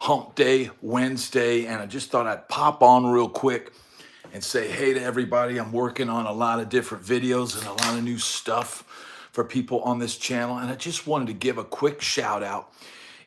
Hump Day Wednesday, and I just thought I'd pop on real quick and say hey to everybody. I'm working on a lot of different videos and a lot of new stuff for people on this channel, and I just wanted to give a quick shout out.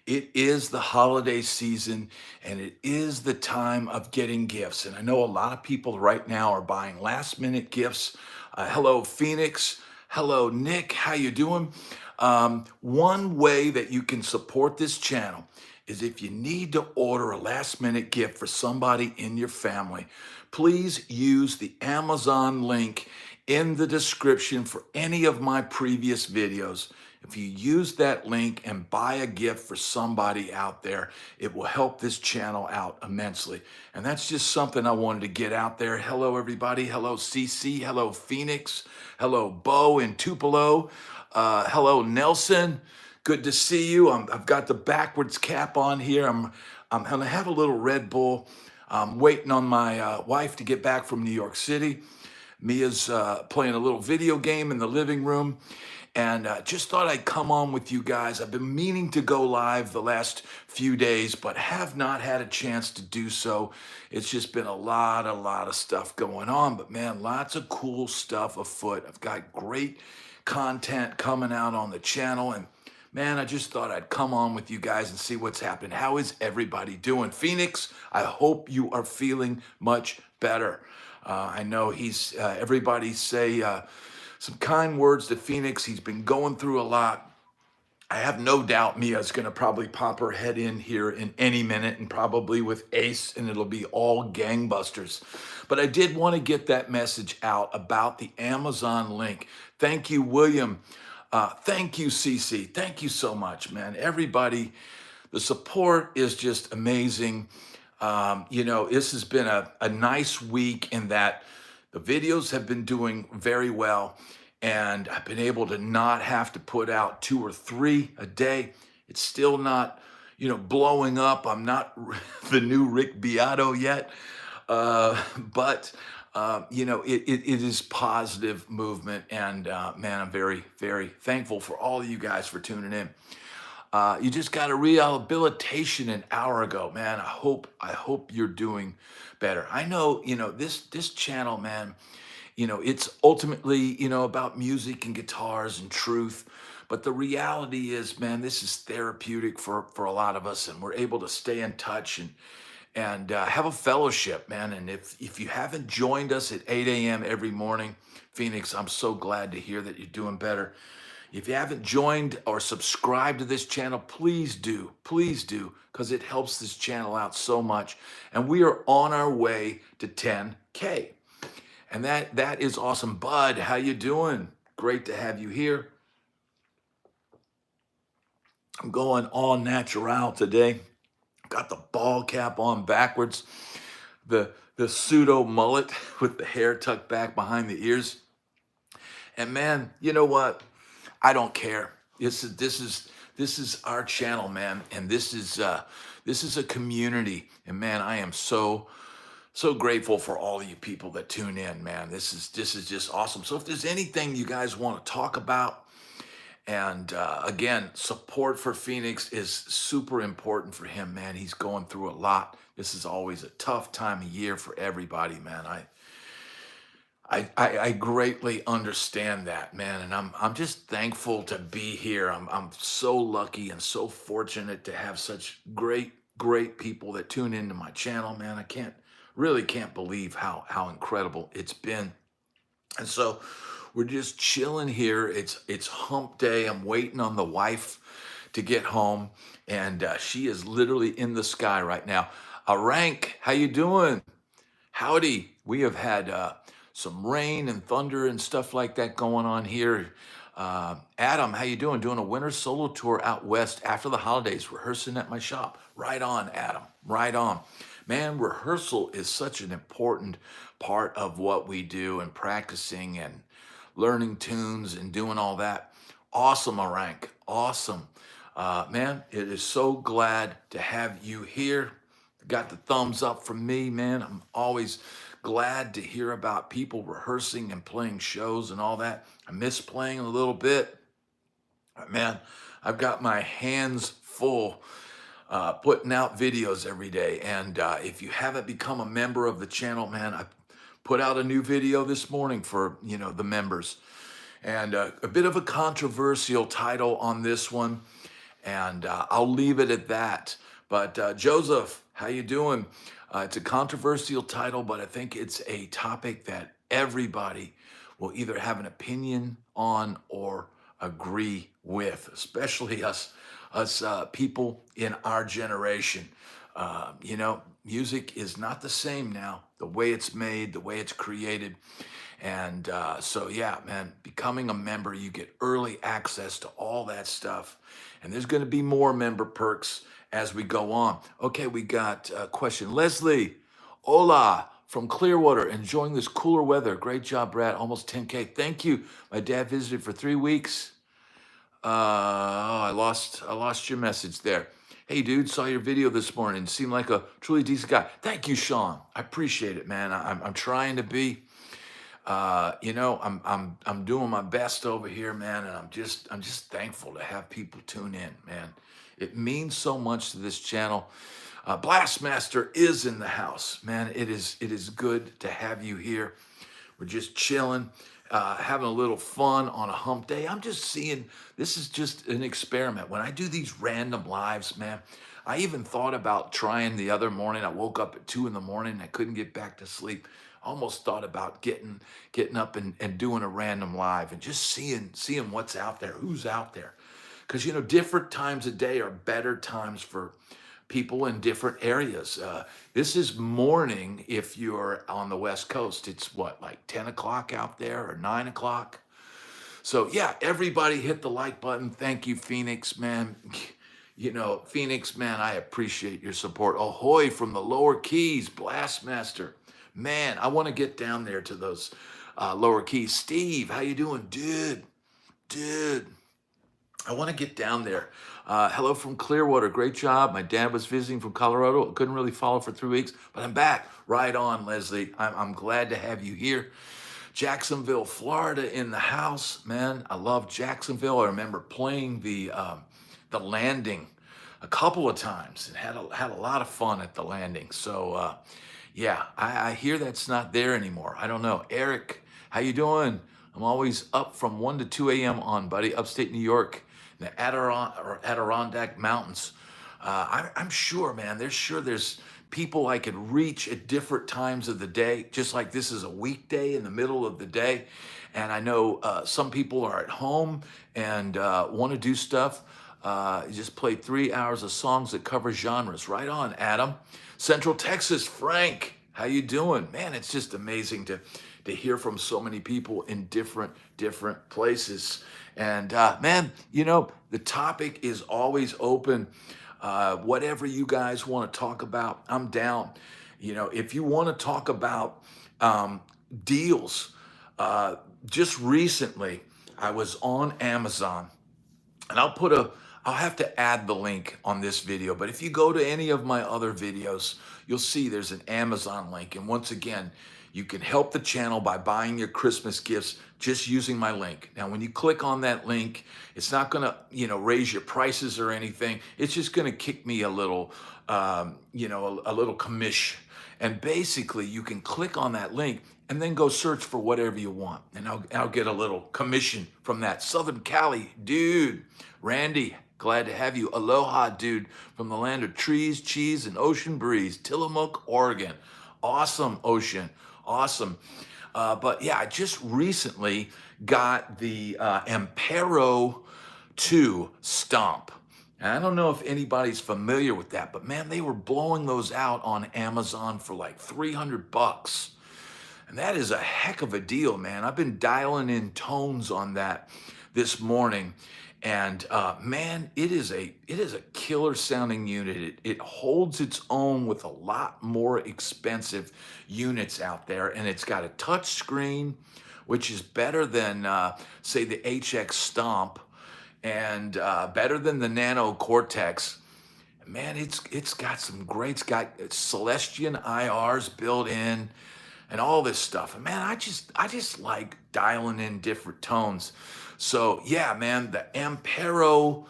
It is the holiday season and it is the time of getting gifts. And I know a lot of people right now are buying last minute gifts. Hello, Phoenix. Hello, Nick. How you doing? One way that you can support this channel is if you need to order a last minute gift for somebody in your family, please use the Amazon link in the description for any of my previous videos. If you use that link and buy a gift for somebody out there, it will help this channel out immensely. And that's just something I wanted to get out there. Hello, everybody. Hello, CC. Hello, Phoenix. Hello, Bo in Tupelo. Hello, Nelson. Good to see you. I've got the backwards cap on here. I'm gonna have a little Red Bull. I'm waiting on my wife to get back from New York City. Mia's playing a little video game in the living room, and just thought I'd come on with you guys. I've been meaning to go live the last few days, but have not had a chance to do so. It's just been a lot of stuff going on, but man, lots of cool stuff afoot. I've got great content coming out on the channel, and man, I just thought I'd come on with you guys and see what's happening. How is everybody doing? Phoenix, I hope you are feeling much better. I know everybody say some kind words to Phoenix. He's been going through a lot. I have no doubt Mia's going to probably pop her head in here in any minute, and probably with Ace, and it'll be all gangbusters. But I did want to get that message out about the Amazon link. Thank you, William. Thank you, CC. Thank you so much, man. Everybody, the support is just amazing. This has been a nice week in that the videos have been doing very well, and I've been able to not have to put out 2 or 3 a day. It's still not, blowing up. I'm not the new Rick Beato yet, but it is positive movement, and man, I'm very, very thankful for all of you guys for tuning in. You just got a rehabilitation an hour ago, man. I hope you're doing better. I know, this channel, man, it's ultimately, about music and guitars and truth. But the reality is, man, this is therapeutic for a lot of us, and we're able to stay in touch and have a fellowship, man. And if you haven't joined us at 8 a.m. every morning, Phoenix, I'm so glad to hear that you're doing better. If you haven't joined or subscribed to this channel, please do, because it helps this channel out so much. And we are on our way to 10K. And that is awesome. Bud, how you doing? Great to have you here. I'm going all natural today. Got the ball cap on backwards, the pseudo mullet with the hair tucked back behind the ears. And man, you know what? I don't care. This is our channel, man, and this is a community. And man, I am so grateful for all of you people that tune in, man. This is just awesome. So if there's anything you guys want to talk about, and again, support for Phoenix is super important for him, man. He's going through a lot. This is always a tough time of year for everybody, man. I greatly understand that, man, and I'm just thankful to be here. I'm so lucky and so fortunate to have such great people that tune into my channel, man. I really can't believe how incredible it's been. And so we're just chilling here. It's hump day. I'm waiting on the wife to get home, and she is literally in the sky right now. Rank, how you doing? Howdy. We have had some rain and thunder and stuff like that going on here. Adam, how you doing? Doing a winter solo tour out west after the holidays, rehearsing at my shop. Right on, Adam. Right on. Man, rehearsal is such an important part of what we do, and practicing and learning tunes and doing all that. Awesome, Arank. Awesome. Man, it is so glad to have you here. Got the thumbs up from me, man. I'm always glad to hear about people rehearsing and playing shows and all that. I miss playing a little bit. Man, I've got my hands full putting out videos every day. And if you haven't become a member of the channel, man, I put out a new video this morning for, the members. And a bit of a controversial title on this one, and I'll leave it at that. But Joseph, how you doing? It's a controversial title, but I think it's a topic that everybody will either have an opinion on or agree with, especially us people in our generation. Music is not the same now. The way it's made, the way it's created. And so, yeah, man, becoming a member, you get early access to all that stuff. And there's going to be more member perks as we go on. Okay, we got a question. Leslie, hola, from Clearwater, enjoying this cooler weather. Great job, Brad. Almost 10K. Thank you. My dad visited for 3 weeks. I lost your message there. Hey, dude, saw your video this morning. Seemed like a truly decent guy. Thank you, Sean. I appreciate it, man. I'm trying to be. I'm doing my best over here, man, and I'm just thankful to have people tune in, man. It means so much to this channel. Blastmaster is in the house, man. It is good to have you here. We're just chilling, having a little fun on a hump day. I'm just seeing, this is just an experiment. When I do these random lives, man, I even thought about trying the other morning. I woke up at 2 in the morning. I couldn't get back to sleep. Almost thought about getting up and doing a random live and just seeing what's out there, who's out there. Because, different times of day are better times for people in different areas. This is morning if you're on the West Coast. It's what, like 10 o'clock out there or 9 o'clock? So, yeah, everybody hit the like button. Thank you, Phoenix, man. Phoenix, man, I appreciate your support. Ahoy from the lower keys, Blastmaster. Man, I want to get down there to those lower keys. Steve, how you doing? Dude, I want to get down there. Hello from Clearwater. Great job. My dad was visiting from Colorado. Couldn't really follow for 3 weeks, but I'm back. Right on, Leslie. I'm glad to have you here. Jacksonville, Florida in the house. Man, I love Jacksonville. I remember playing the Landing a couple of times and had a lot of fun at the Landing. So, yeah, I hear that's not there anymore. I don't know. Eric, how you doing? I'm always up from 1 to 2 a.m. on, buddy, upstate New York, in the Adirondack Mountains. I'm sure, man, there's people I could reach at different times of the day, just like this is a weekday in the middle of the day. And I know some people are at home and want to do stuff. Just played 3 hours of songs that cover genres. Right on, Adam. Central Texas, Frank, how you doing? Man, it's just amazing to hear from so many people in different places. And man, the topic is always open. Whatever you guys want to talk about, I'm down. If you want to talk about deals, just recently I was on Amazon, and I'll have to add the link on this video, but if you go to any of my other videos, you'll see there's an Amazon link. And once again, you can help the channel by buying your Christmas gifts just using my link. Now, when you click on that link, it's not gonna, raise your prices or anything. It's just gonna kick me a little, a little commish. And basically, you can click on that link and then go search for whatever you want. And I'll get a little commission from that. Southern Cali, dude. Randy, glad to have you. Aloha, dude, from the land of trees, cheese, and ocean breeze. Tillamook, Oregon. Awesome, Ocean. Awesome. But yeah, I just recently got the Ampero 2 Stomp. And I don't know if anybody's familiar with that, but man, they were blowing those out on Amazon for like $300. And that is a heck of a deal, man. I've been dialing in tones on that this morning. And man, it is a killer sounding unit. It holds its own with a lot more expensive units out there. And it's got a touch screen, which is better than, say, the HX Stomp, and better than the Nano Cortex. Man, it's got some great, it's got Celestion IRs built in and all this stuff. And man, I just like dialing in different tones. So yeah, man, the Ampero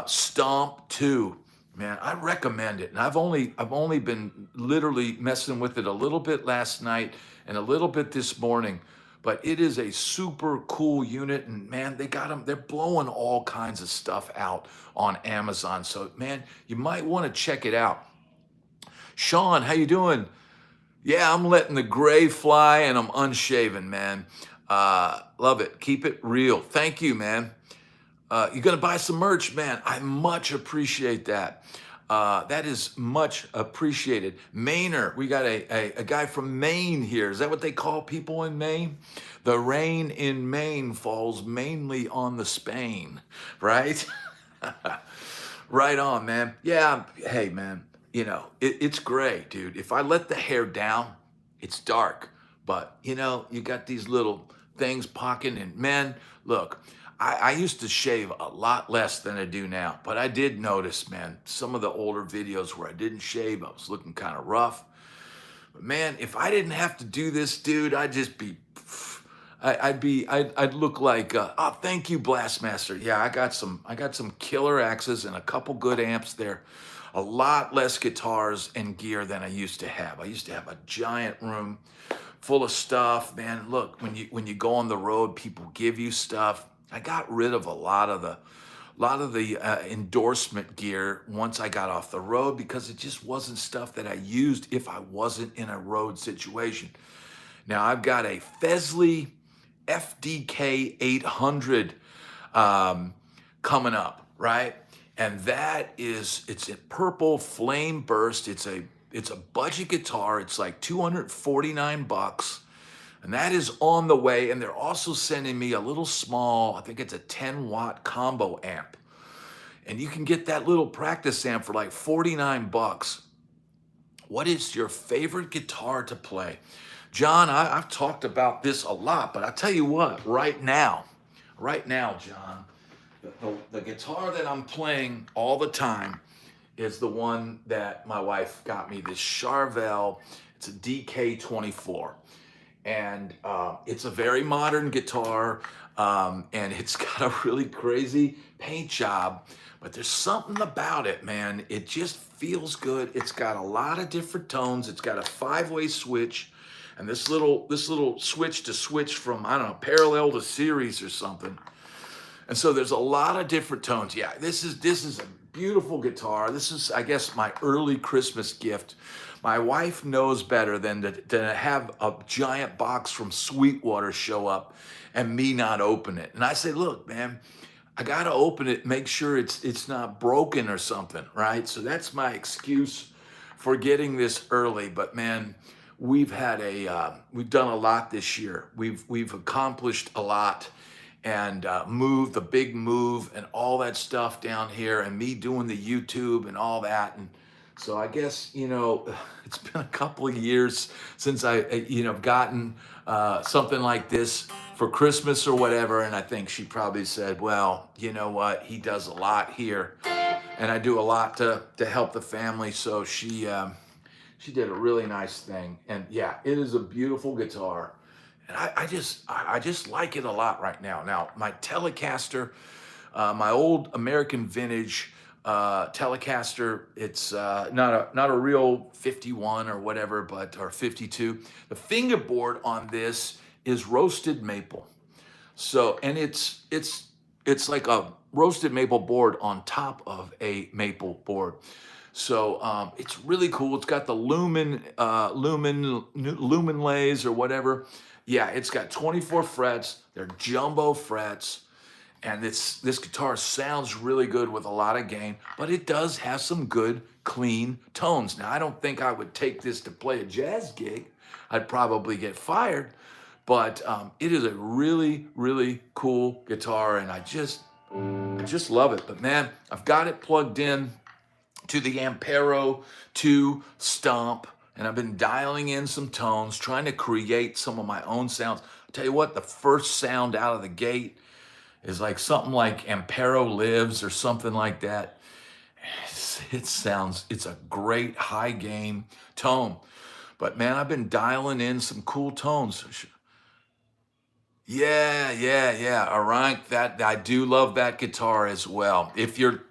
Stomp 2, Man, I recommend it. And I've only been literally messing with it a little bit last night and a little bit this morning. But it is a super cool unit, and man, they got them. They're blowing all kinds of stuff out on Amazon. So man, you might want to check it out. Sean, how you doing? Yeah, I'm letting the gray fly, and I'm unshaven, man. Love it. Keep it real. Thank you, man. You're gonna buy some merch, man. I much appreciate that. That is much appreciated. Mainer, we got a guy from Maine here. Is that what they call people in Maine? The rain in Maine falls mainly on the Spain, right? Right on, man. Yeah, hey, man, it's gray, dude. If I let the hair down, it's dark. But, you got these little things poking, and man, look, I used to shave a lot less than I do now, but I did notice, man, some of the older videos where I didn't shave, I was looking kind of rough. But man, if I didn't have to do this, dude, I'd just be, I'd look like, oh, thank you, Blastmaster. Yeah, I got some killer axes and a couple good amps there. A lot less guitars and gear than I used to have. I used to have a giant room full of stuff, man. Look, when you go on the road, people give you stuff. I got rid of a lot of the endorsement gear once I got off the road because it just wasn't stuff that I used if I wasn't in a road situation. Now I've got a Fesley FDK 800 coming up, right? And it's a purple flame burst. It's a budget guitar. It's like 249 bucks. And that is on the way. And they're also sending me a little small, I think it's a 10-watt combo amp. And you can get that little practice amp for like 49 bucks. What is your favorite guitar to play? John, I've talked about this a lot, but I'll tell you what, right now, John, the guitar that I'm playing all the time is the one that my wife got me, this Charvel. It's a DK24. And it's a very modern guitar, and it's got a really crazy paint job, but there's something about it, man. It just feels good. It's got a lot of different tones. It's got a 5-way switch, and this little switch to switch from, I don't know, parallel to series or something. And so there's a lot of different tones. Yeah, this is a beautiful guitar. This is, I guess, my early Christmas gift. My wife knows better than to have a giant box from Sweetwater show up and me not open it. And I say, look, man, I got to open it, make sure it's not broken or something, right? So that's my excuse for getting this early. But man, we've done a lot this year. We've accomplished a lot, and moved the big move and all that stuff down here, and me doing the YouTube and all that. And so I guess, it's been a couple of years since I've gotten something like this for Christmas or whatever. And I think she probably said, well, you know what? He does a lot here, and I do a lot to help the family. So she did a really nice thing. And yeah, it is a beautiful guitar. And I just like it a lot right now. Now, my Telecaster, my old American vintage Telecaster, it's not a real 51 or whatever, or 52. The fingerboard on this is roasted maple. So, and it's like a roasted maple board on top of a maple board. So it's really cool. It's got the lumen lays or whatever. Yeah, it's got 24 frets. They're jumbo frets. And this guitar sounds really good with a lot of gain, but it does have some good, clean tones. Now, I don't think I would take this to play a jazz gig. I'd probably get fired, but it is a really, really cool guitar, and I just love it. But man, I've got it plugged in to the Ampero 2 Stomp, and I've been dialing in some tones, trying to create some of my own sounds. I'll tell you what, the first sound out of the gate is like something like Ampero Lives or something like that. It's a great high gain tone. But man, I've been dialing in some cool tones. Yeah. All right, that I do love that guitar as well. If you're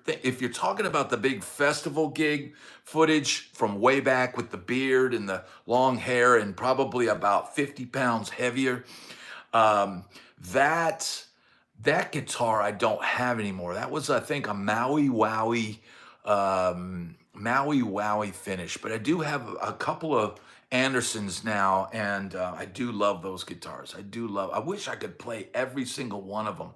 talking about the big festival gig footage from way back with the beard and the long hair and probably about 50 pounds heavier, um, that that guitar I don't have anymore. That was, I think, a Maui Wowie finish. But I do have a couple of Andersons now, and I do love those guitars. I do love. I wish I could play every single one of them.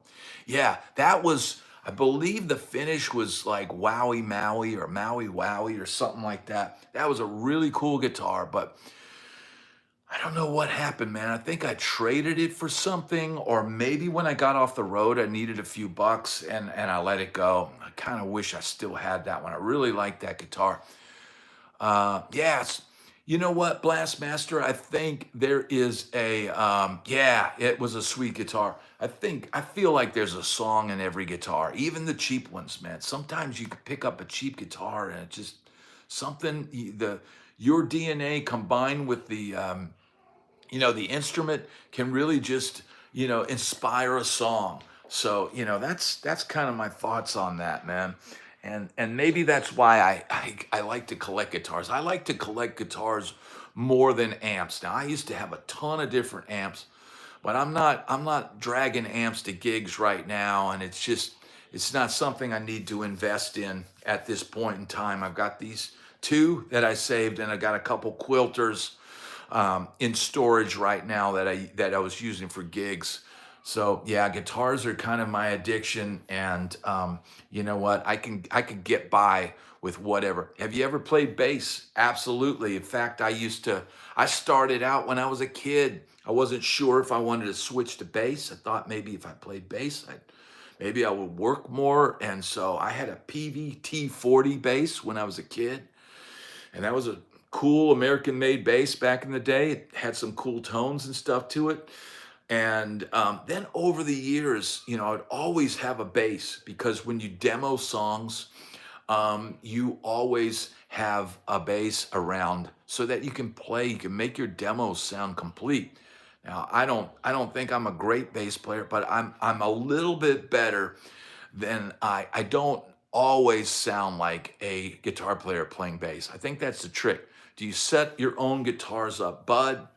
Yeah, that was. I believe the finish was like Wowie Maui or Maui Wowie or something like that. That was a really cool guitar, but I don't know what happened, man. I think I traded it for something, or maybe when I got off the road, I needed a few bucks and I let it go. I kind of wish I still had that one. I really like that guitar. Yes. You know what, Blastmaster? I think there is yeah, it was a sweet guitar. I feel like there's a song in every guitar, even the cheap ones, man. Sometimes you could pick up a cheap guitar and it just something, your DNA combined with the instrument can really just, inspire a song. So, that's kind of my thoughts on that, man. And maybe that's why I like to collect guitars. I like to collect guitars more than amps. Now, I used to have a ton of different amps, but I'm not dragging amps to gigs right now, and it's not something I need to invest in at this point in time. I've got these two that I saved, and I got a couple quilters in storage right now that I was using for gigs. So yeah, guitars are kind of my addiction, and you know what? I could get by with whatever. Have you ever played bass? Absolutely. In fact, I started out when I was a kid. I wasn't sure if I wanted to switch to bass. I thought maybe if I played bass, maybe I would work more. And so I had a PVT 40 bass when I was a kid, and that was a cool American made bass back in the day. It had some cool tones and stuff to it. And then over the years, I'd always have a bass because when you demo songs, you always have a bass around so that you can play, you can make your demos sound complete. Now, I don't think I'm a great bass player, but I'm a little bit better than I don't always sound like a guitar player playing bass. I think that's the trick. Do you set your own guitars up, bud?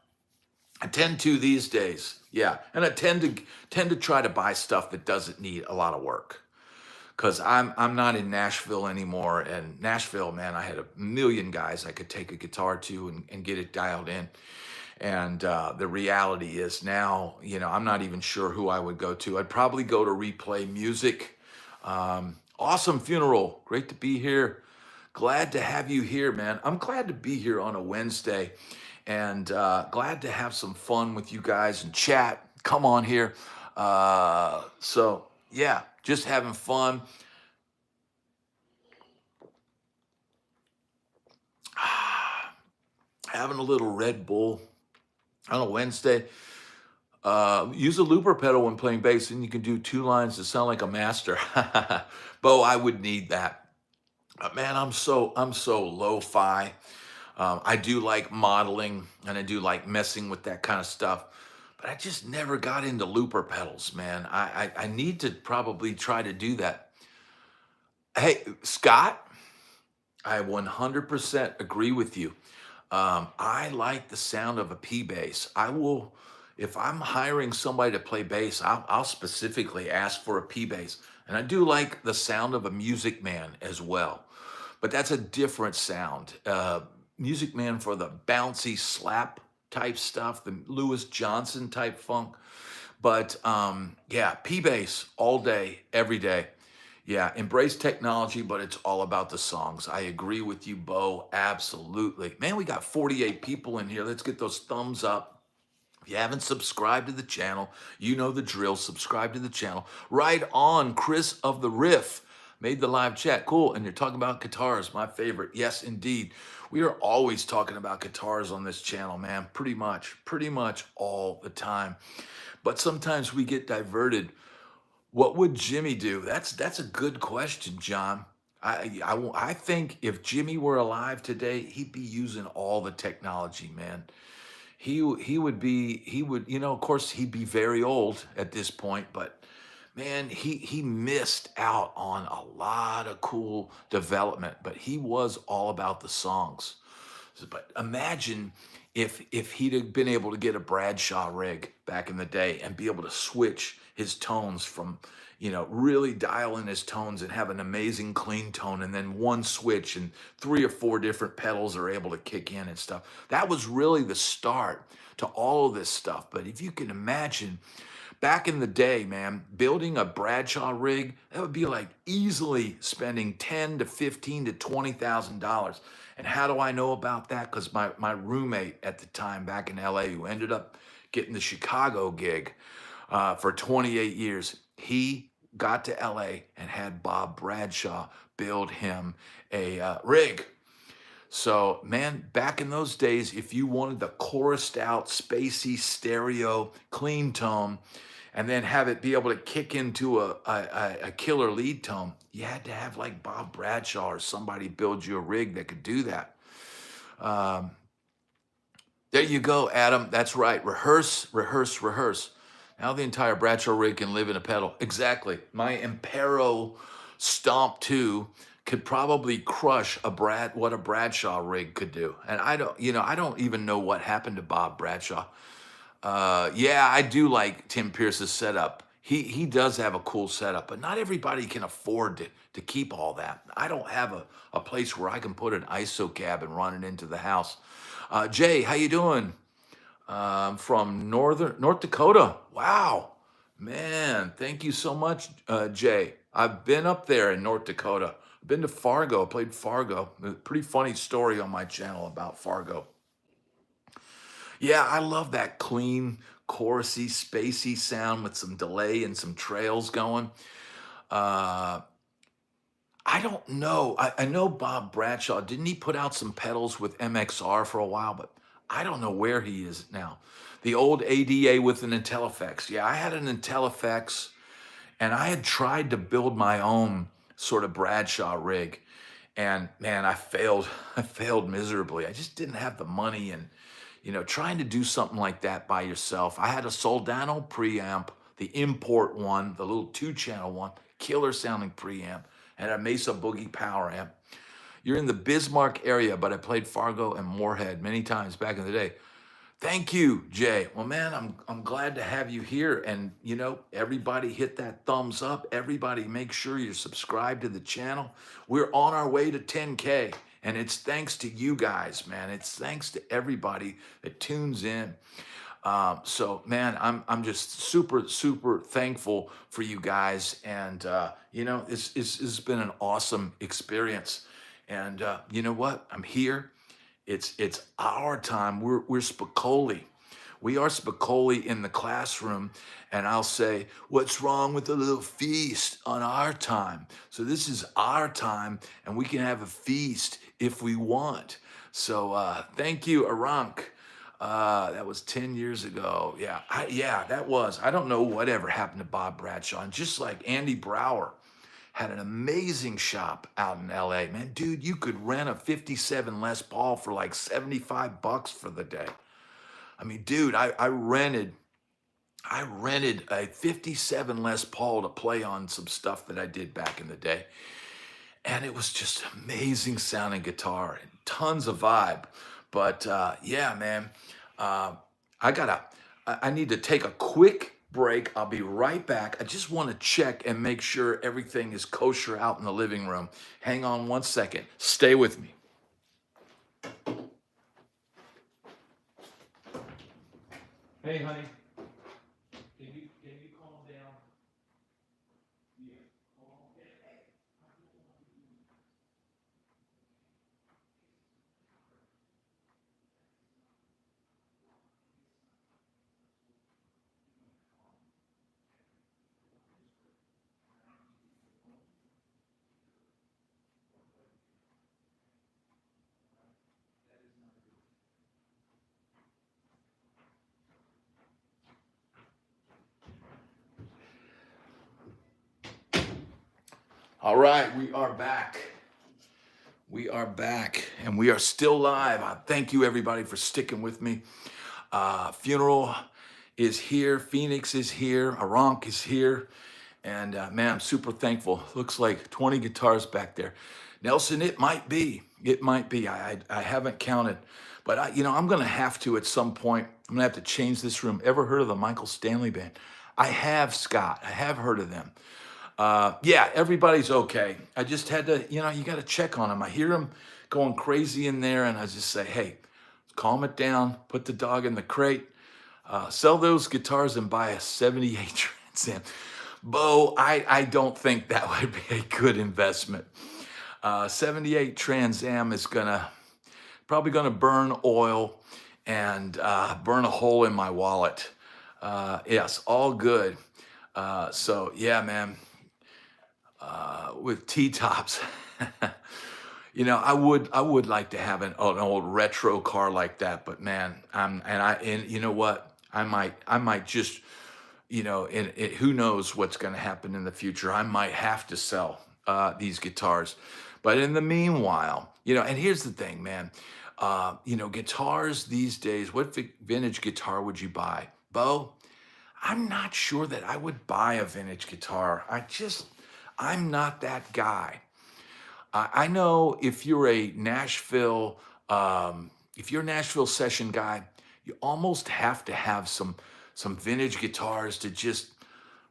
I tend to these days. Yeah, and I tend to try to buy stuff that doesn't need a lot of work because I'm not in Nashville anymore. And Nashville, man, I had a million guys I could take a guitar to and get it dialed in. And the reality is now, I'm not even sure who I would go to. I'd probably go to Replay Music. Awesome funeral. Great to be here. Glad to have you here, man. I'm glad to be here on a Wednesday and glad to have some fun with you guys and chat. Come on here. So, yeah, just having fun. Having a little Red Bull on a Wednesday. Use a looper pedal when playing bass, and you can do two lines to sound like a master. Bo, I would need that. Man, I'm so lo-fi. I do like modeling, and I do like messing with that kind of stuff. But I just never got into looper pedals, man. I need to probably try to do that. Hey, Scott, I 100% agree with you. I like the sound of a P bass. If I'm hiring somebody to play bass, I'll specifically ask for a P bass. And I do like the sound of a Music Man as well, but that's a different sound. Music Man for the bouncy slap type stuff, the Louis Johnson type funk. But yeah, P bass all day, every day. Yeah, embrace technology, but it's all about the songs. I agree with you, Bo. Absolutely. Man, we got 48 people in here. Let's get those thumbs up. If you haven't subscribed to the channel, you know the drill. Subscribe to the channel. Right on, Chris of the Riff. Made the live chat. Cool. And you're talking about guitars, my favorite. Yes, indeed. We are always talking about guitars on this channel, man. Pretty much all the time. But sometimes we get diverted. What would Jimmy do? That's a good question, John. I think if Jimmy were alive today, he'd be using all the technology, man. he would, of course he'd be very old at this point, but man, he missed out on a lot of cool development, but he was all about the songs. But imagine if he'd have been able to get a Bradshaw rig back in the day and be able to switch his tones from, really dial in his tones and have an amazing clean tone, and then one switch and three or four different pedals are able to kick in and stuff. That was really the start to all of this stuff. But if you can imagine back in the day, man, building a Bradshaw rig, that would be like easily spending 10 to 15 to $20,000. And how do I know about that? Because my roommate at the time back in LA, who ended up getting the Chicago gig for 28 years, he got to LA and had Bob Bradshaw build him a rig. So, man, back in those days, if you wanted the chorused out, spacey, stereo, clean tone, and then have it be able to kick into a killer lead tone, you had to have like Bob Bradshaw or somebody build you a rig that could do that. Um, there you go, Adam. That's right. Rehearse, rehearse, rehearse. Now the entire Bradshaw rig can live in a pedal. Exactly. My Impero Stomp 2 could probably crush what a Bradshaw rig could do. And I don't even know what happened to Bob Bradshaw. Yeah, I do like Tim Pierce's setup. He does have a cool setup, but not everybody can afford to keep all that. I don't have a place where I can put an ISO cab and run it into the house. Jay, how you doing? From North Dakota. Wow, man, thank you so much, Jay. I've been up there in North Dakota. I've been to Fargo. I played Fargo. A pretty funny story on my channel about Fargo. Yeah, I love that clean, chorusy, spacey sound with some delay and some trails going. Uh, I don't know. I know Bob Bradshaw. Didn't he put out some pedals with MXR for a while? But I don't know where he is now. The old ADA with an IntelliFX. Yeah, I had an IntelliFX, and I had tried to build my own sort of Bradshaw rig. And man, I failed. I failed miserably. I just didn't have the money, and trying to do something like that by yourself. I had a Soldano preamp, the import one, the little 2-channel one, killer sounding preamp, and a Mesa Boogie power amp. You're in the Bismarck area, but I played Fargo and Moorhead many times back in the day. Thank you, Jay. Well, man, I'm glad to have you here. And everybody hit that thumbs up. Everybody make sure you're subscribed to the channel. We're on our way to 10K. And it's thanks to you guys, man. It's thanks to everybody that tunes in. So, man, I'm just super, super thankful for you guys. And, it's been an awesome experience. And you know what? I'm here. It's our time. We're Spicoli. We are Spicoli in the classroom, and I'll say, what's wrong with a little feast on our time? So this is our time, and we can have a feast if we want. So thank you, Arank. That was 10 years ago. Yeah, that was. I don't know whatever happened to Bob Bradshaw. And just like Andy Brower had an amazing shop out in LA. Man, dude, you could rent a 57 Les Paul for like $75 for the day. I mean, dude, I rented a 57 Les Paul to play on some stuff that I did back in the day. And it was just amazing sounding guitar and tons of vibe. But yeah, man, I need to take a quick break. I'll be right back. I just want to check and make sure everything is kosher out in the living room. Hang on one second. Stay with me. Hey, honey. Can you calm down? Yeah. All right, we are back. We are back, and we are still live. I thank you, everybody, for sticking with me. Funeral is here. Phoenix is here. Aronk is here. And man, I'm super thankful. Looks like 20 guitars back there. Nelson, it might be. It might be. I haven't counted. But I'm going to have to at some point. I'm going to have to change this room. Ever heard of the Michael Stanley Band? I have, Scott. I have heard of them. Yeah, everybody's okay. I just had to, you got to check on them. I hear them going crazy in there, and I just say, hey, calm it down. Put the dog in the crate. Sell those guitars and buy a 78 Trans Am. Bo, I don't think that would be a good investment. 78 Trans Am is probably gonna burn oil and burn a hole in my wallet. Yes, all good. So yeah, man, with T-tops, I would like to have an old retro car like that, but man, and you know what? I might just, who knows what's going to happen in the future. I might have to sell these guitars. But in the meanwhile, and here's the thing, man, guitars these days, what vintage guitar would you buy? Bo, I'm not sure that I would buy a vintage guitar. I'm not that guy. I know if you're a Nashville session guy, you almost have to have some vintage guitars to just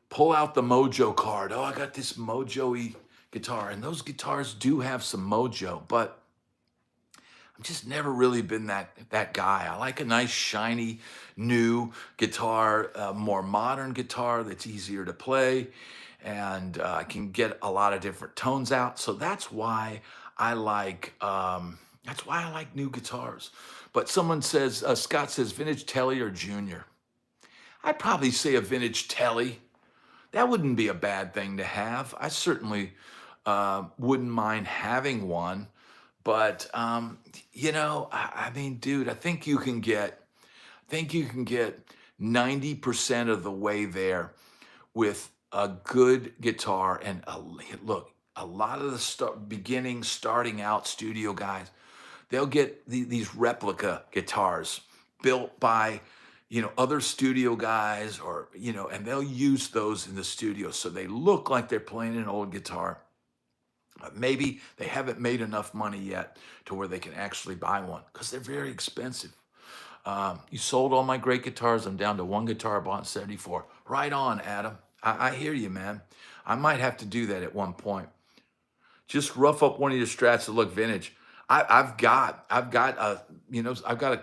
pull out the mojo card. Oh, I got this mojo-y guitar. And those guitars do have some mojo, but I've just never really been that guy. I like a nice, shiny, new guitar, more modern guitar that's easier to play, and I can get a lot of different tones out. So that's why I like new guitars. But someone says, Scott says, vintage Telly or Junior. I'd probably say a vintage Telly. That wouldn't be a bad thing to have. I certainly wouldn't mind having one. But I mean, dude, I think you can get 90% of the way there with a good guitar. And look, a lot of the starting out studio guys, they'll get these replica guitars built by, other studio guys, or, and they'll use those in the studio. So they look like they're playing an old guitar. Maybe they haven't made enough money yet to where they can actually buy one, because they're very expensive. You sold all my great guitars. I'm down to one guitar I bought in '74. Right on, Adam. I hear you, man. I might have to do that at one point. Just rough up one of your Strats to look vintage. I've got a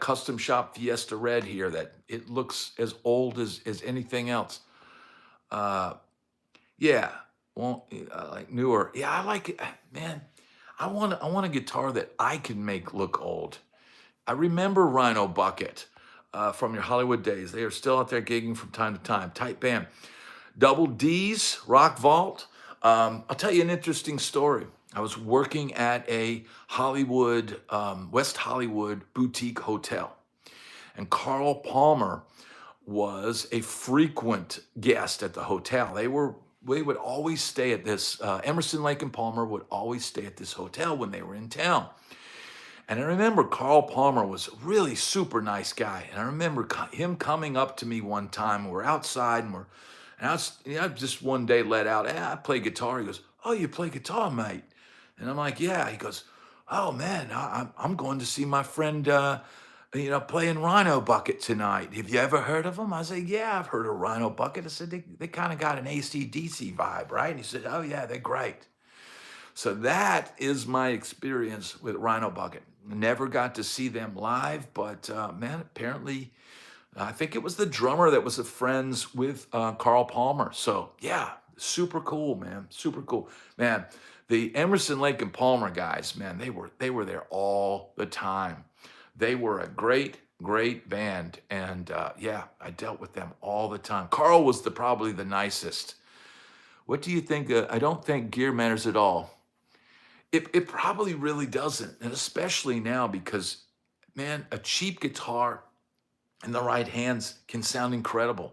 custom shop Fiesta Red here that it looks as old as anything else. Yeah, well, like newer. Yeah, I like it, man. I want a guitar that I can make look old. I remember Rhino Bucket from your Hollywood days. They are still out there gigging from time to time. Tight band. Double D's, Rock Vault. I'll tell you an interesting story. I was working at a Hollywood, West Hollywood boutique hotel, and Carl Palmer was a frequent guest at the hotel. They would always stay at this, Emerson, Lake and Palmer would always stay at this hotel when they were in town. And I remember Carl Palmer was a really super nice guy. And I remember him coming up to me one time. We're outside, and I just one day let out, I play guitar. He goes, oh, you play guitar, mate? And I'm like, yeah. He goes, oh, man, I'm going to see my friend, playing Rhino Bucket tonight. Have you ever heard of them? I said, yeah, I've heard of Rhino Bucket. I said, they kind of got an AC/DC vibe, right? And he said, oh, yeah, they're great. So that is my experience with Rhino Bucket. Never got to see them live, but man, apparently, I think it was the drummer that was friends with Carl Palmer. So yeah, super cool, man, super cool, man. The Emerson, Lake and Palmer guys, man, they were there all the time. They were a great band, and yeah, I dealt with them all the time. Carl was probably the nicest. What do you think? I don't think gear matters at all. It probably really doesn't, and especially now because, man, a cheap guitar in the right hands can sound incredible.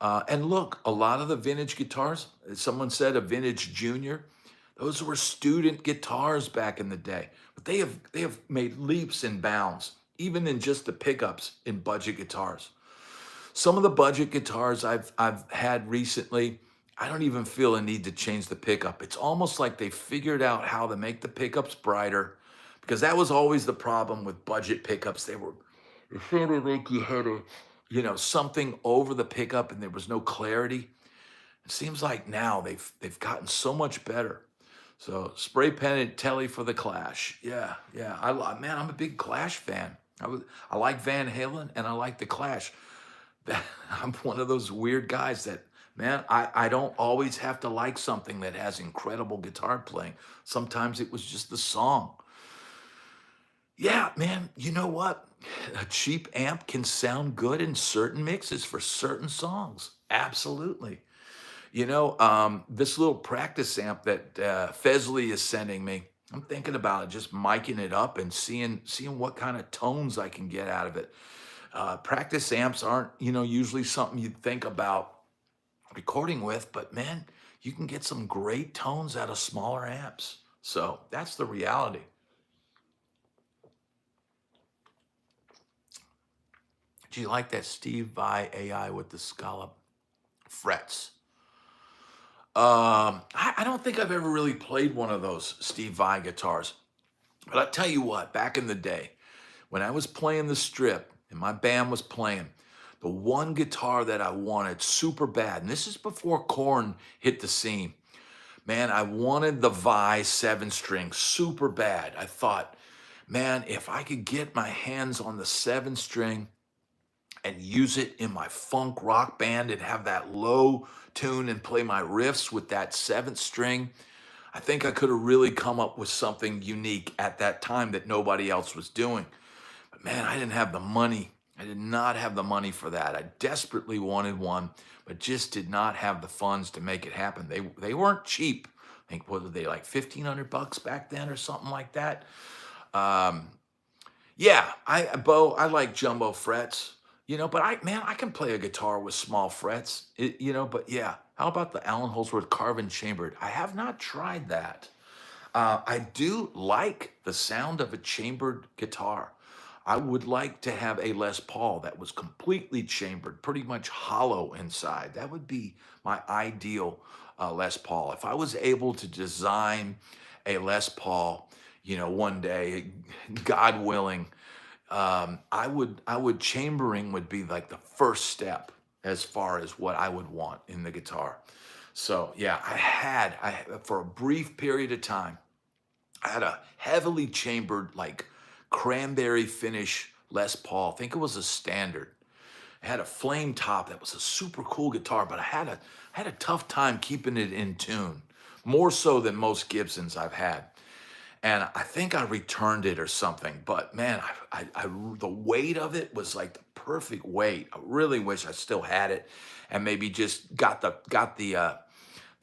And look, a lot of the vintage guitars, someone said a vintage Junior, those were student guitars back in the day, but they have made leaps and bounds. even in just the pickups in budget guitars. Some of the budget guitars I've had recently, I don't even feel a need to change the pickup. It's almost like they figured out how to make the pickups brighter, because that was always the problem with budget pickups. It sounded like you had something over the pickup and there was no clarity. It seems like now they've gotten so much better. So spray painted Telly for the Clash. Yeah, yeah. Man, I'm a big Clash fan. I like Van Halen and I like the Clash. I'm one of those weird guys that, man, I don't always have to like something that has incredible guitar playing. Sometimes it was just the song. Yeah, man, you know what? A cheap amp can sound good in certain mixes for certain songs. Absolutely. This little practice amp that Fesley is sending me, I'm thinking about it, just miking it up and seeing what kind of tones I can get out of it. Practice amps aren't, usually something you'd think about recording with, but man, you can get some great tones out of smaller amps. So that's the reality. Do you like that Steve Vai AI with the scallop frets? I don't think I've ever really played one of those Steve Vai guitars. But I'll tell you what, back in the day, when I was playing the strip and my band was playing, the one guitar that I wanted super bad, and this is before Korn hit the scene, man, I wanted the Vai 7-string super bad. I thought, man, if I could get my hands on the 7-string and use it in my funk rock band and have that low tune and play my riffs with that 7th string, I think I could have really come up with something unique at that time that nobody else was doing. But man, I didn't have the money. I did not have the money for that. I desperately wanted one, but just did not have the funds to make it happen. They weren't cheap. I think, what were they, like $1,500 back then or something like that? Yeah, Bo, I like jumbo frets, but I can play a guitar with small frets, but yeah, how about the Allen Holdsworth carbon chambered? I have not tried that. I do like the sound of a chambered guitar. I would like to have a Les Paul that was completely chambered, pretty much hollow inside. That would be my ideal Les Paul. If I was able to design a Les Paul, one day, God willing, I would chambering would be like the first step as far as what I would want in the guitar. So yeah, for a brief period of time, I had a heavily chambered, like cranberry finish Les Paul. I think it was a standard. It had a flame top that was a super cool guitar, but I had a tough time keeping it in tune, more so than most Gibsons I've had. And I think I returned it or something. But man, the weight of it was like the perfect weight. I really wish I still had it, and maybe just got the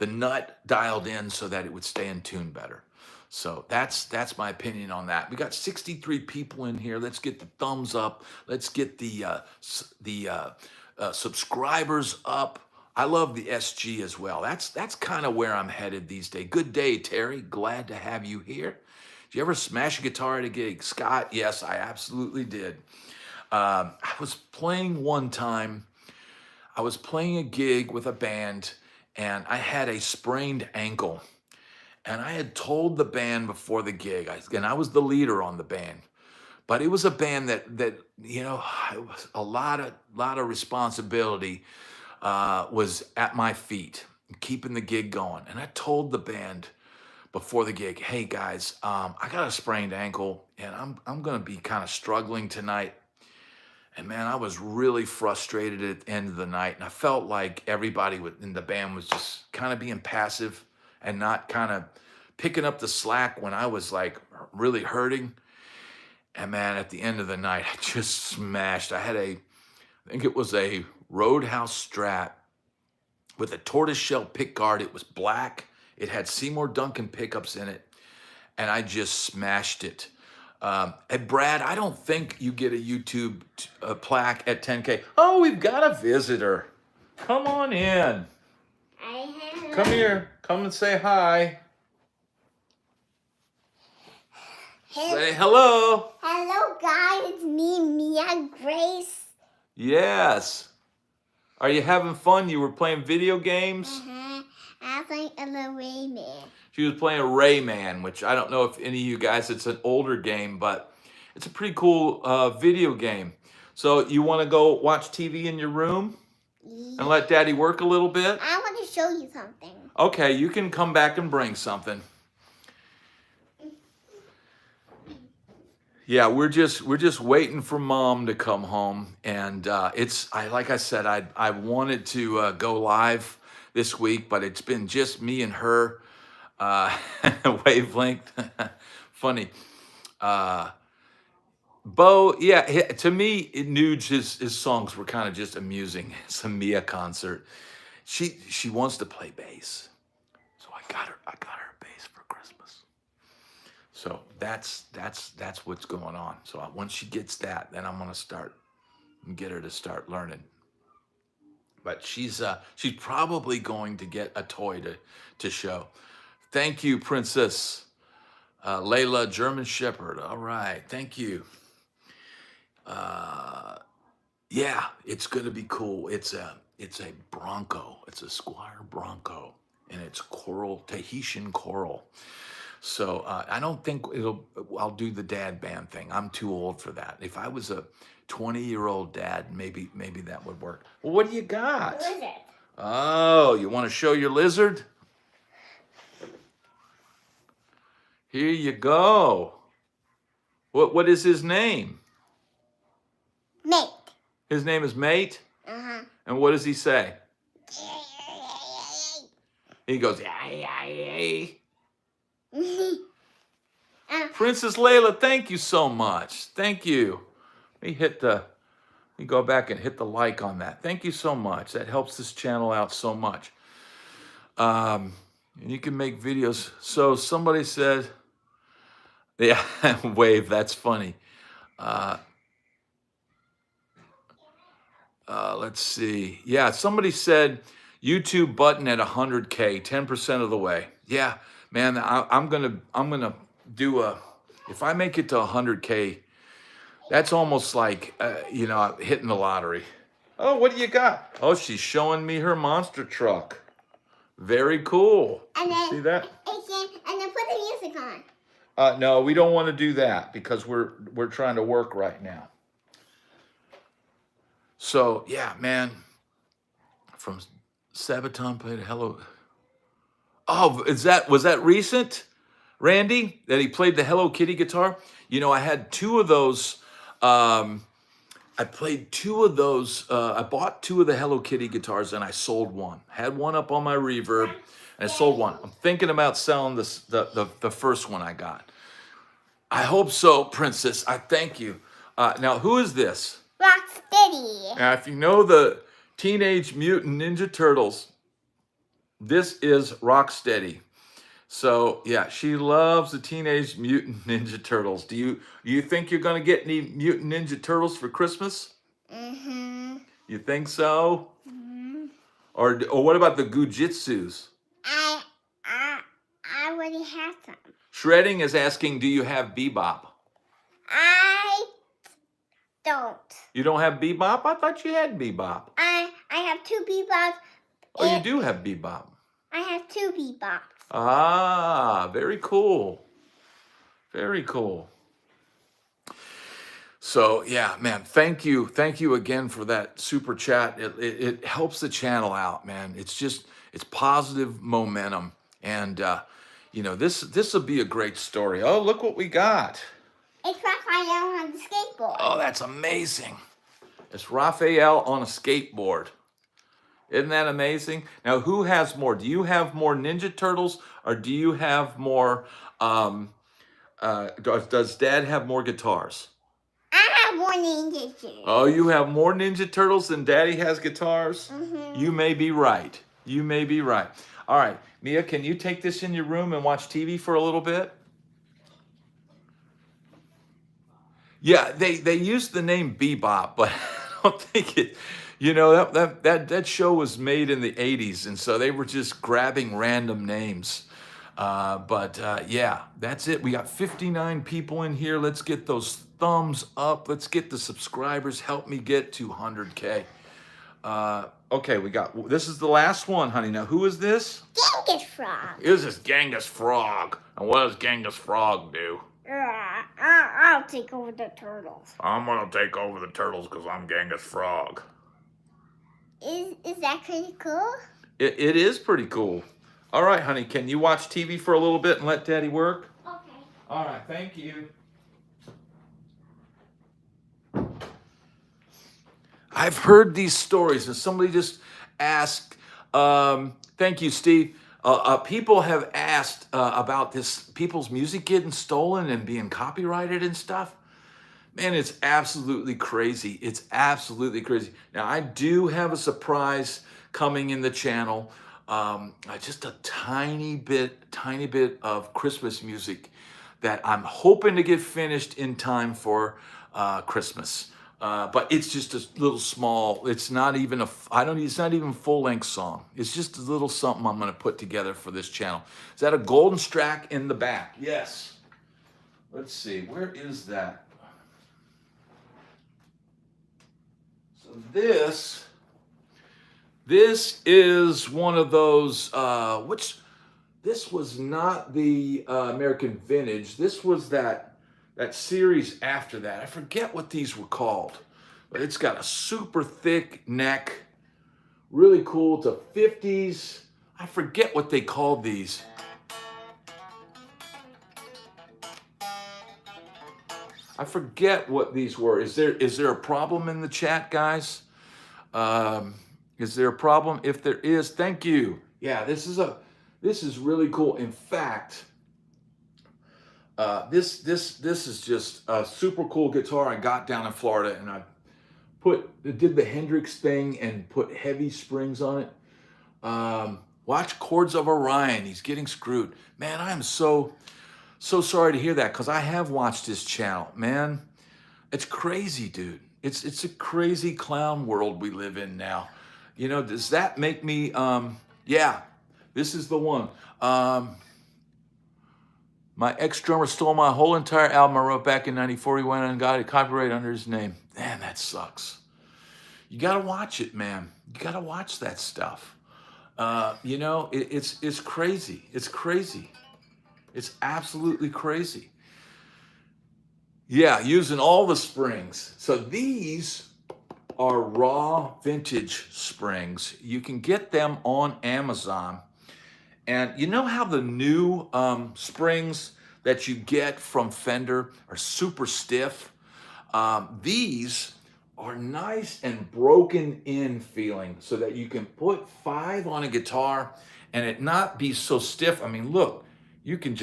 nut dialed in so that it would stay in tune better. So that's my opinion on that. We got 63 people in here. Let's get the thumbs up. Let's get the subscribers up. I love the SG as well. That's kind of where I'm headed these days. Good day, Terry. Glad to have you here. Did you ever smash a guitar at a gig? Scott, yes, I absolutely did. I was playing one time. I was playing a gig with a band, and I had a sprained ankle. And I had told the band before the gig, and I was the leader on the band, but it was a band that it was a lot of responsibility was at my feet, keeping the gig going. And I told the band before the gig, hey guys, I got a sprained ankle, and I'm gonna be kind of struggling tonight. And man, I was really frustrated at the end of the night, and I felt like everybody in the band was just kind of being passive and not kind of picking up the slack when I was like really hurting. And man, at the end of the night, I just smashed. I think it was a Roadhouse Strat with a tortoiseshell pickguard. It was black. It had Seymour Duncan pickups in it, and I just smashed it. Hey, Brad, I don't think you get a YouTube plaque at 10K. Oh, we've got a visitor. Come on in. Come here. Come and say hi. Say hello. Hello, guys. It's me, Mia Grace. Yes. Are you having fun? You were playing video games? I think I'm a Rayman. She was playing Rayman, which I don't know if any of you guys, it's an older game, but it's a pretty cool video game. So you want to go watch TV in your room and let Daddy work a little bit? I want to show you something. Okay, you can come back and bring something. Yeah, we're just waiting for Mom to come home, and like I said, I wanted to go live this week, but it's been just me and her wavelength. Funny. Bo, yeah, to me, Nuge, his songs were kind of just amusing. It's a Mia concert. She wants to play bass, so I got her a bass for Christmas. So that's what's going on. So once she gets that, then I'm gonna start and get her to start learning. But she's probably going to get a toy to show. Thank you, Princess Layla, German Shepherd. All right, thank you. Yeah, it's gonna be cool. It's a Bronco. It's a Squire Bronco, and it's coral, Tahitian coral. So I don't think I'll do the dad band thing. I'm too old for that. If I was a 20-year-old dad, maybe that would work. Well, what do you got? Lizard. Oh, you want to show your lizard? Here you go. What is his name? Mate. His name is Mate? And what does he say? He goes, yay. Princess Layla, thank you so much. Thank you. Let me go back and hit the like on that. Thank you so much. That helps this channel out so much. And you can make videos. So somebody said, yeah, wave, that's funny. Let's see. Yeah, somebody said YouTube button at 100K, 10% of the way. Yeah, man, I'm gonna do if I make it to 100K, that's almost like hitting the lottery. Oh, what do you got? Oh, she's showing me her monster truck. Very cool. And then, see that? And then put the music on. No, we don't want to do that because we're trying to work right now. So yeah, man, from Sabaton played Hello. Oh, was that recent, Randy? That he played the Hello Kitty guitar? You know, I had two of those. I played two of those. I bought two of the Hello Kitty guitars and I sold one. Had one up on my reverb and I sold one. I'm thinking about selling the first one I got. I hope so, Princess. I thank you. Now, who is this? Rocksteady. Now, if you know the Teenage Mutant Ninja Turtles, this is Rocksteady. So, yeah, she loves the Teenage Mutant Ninja Turtles. Do you think you're going to get any Mutant Ninja Turtles for Christmas? Mm-hmm. You think so? Mm-hmm. Or what about the Gujitsus? I already have some. Shredding is asking, do you have Bebop? I don't. You don't have Bebop? I thought you had Bebop. I have two bebops. Oh, you do have Bebop. I have two bebops. Ah, very cool. Very cool. So, yeah, man, thank you again for that super chat. It helps the channel out, man. It's positive momentum. And, this will be a great story. Oh, look what we got. It's Raphael on the skateboard. Oh, that's amazing. It's Raphael on a skateboard. Isn't that amazing? Now, who has more? Do you have more Ninja Turtles or do you have more, does Dad have more guitars? I have more Ninja Turtles. Oh, you have more Ninja Turtles than Daddy has guitars? Mm-hmm. You may be right. You may be right. All right, Mia, can you take this in your room and watch TV for a little bit? Yeah, they used the name Bebop, but I don't think it, that show was made in the 80s, and so they were just grabbing random names. Yeah, that's it. We got 59 people in here. Let's get those thumbs up. Let's get the subscribers. Help me get to 100K. Okay, this is the last one, honey. Now, who is this? Genghis Frog. This is Genghis Frog. And what does Genghis Frog do? I'll take over the turtles. I'm gonna take over the turtles because I'm Genghis Frog. Is that pretty cool? It is pretty cool. All right, honey, can you watch TV for a little bit and let Daddy work? Okay. All right, thank you. I've heard these stories, and somebody just asked, thank you, Steve. People have asked about people's music getting stolen and being copyrighted and stuff. Man, it's absolutely crazy. It's absolutely crazy. Now, I do have a surprise coming in the channel. Just a tiny bit of Christmas music that I'm hoping to get finished in time for Christmas. But it's just a little small. It's not even it's not even a full-length song. It's just a little something I'm going to put together for this channel. Is that a golden strack in the back? Yes. Let's see. Where is that? So this is one of those, this was not the American Vintage. This was that series after that. I forget what these were called, but it's got a super thick neck. Really cool. It's a 50s. I forget what they called these. I forget what these were. Is there a problem in the chat, guys? Is there a problem? If there is, thank you. Yeah, this is really cool. In fact, this is just a super cool guitar I got down in Florida, and I did the Hendrix thing and put heavy springs on it. Watch Chords of Orion. He's getting screwed. Man, I am so sorry to hear that, because I have watched his channel. Man, it's crazy, dude. It's a crazy clown world we live in now. You know, does that make me, yeah, this is the one. My ex-drummer stole my whole entire album I wrote back in '94. He went and got it copyright under his name. Man, that sucks. You got to watch it, man. You got to watch that stuff. You know, it's crazy. It's crazy. It's absolutely crazy. Yeah, using all the springs. So these are raw vintage springs. You can get them on Amazon. And you know how the new springs that you get from Fender are super stiff? These are nice and broken in feeling, so that you can put 5 on a guitar and it not be so stiff. I mean, look, you can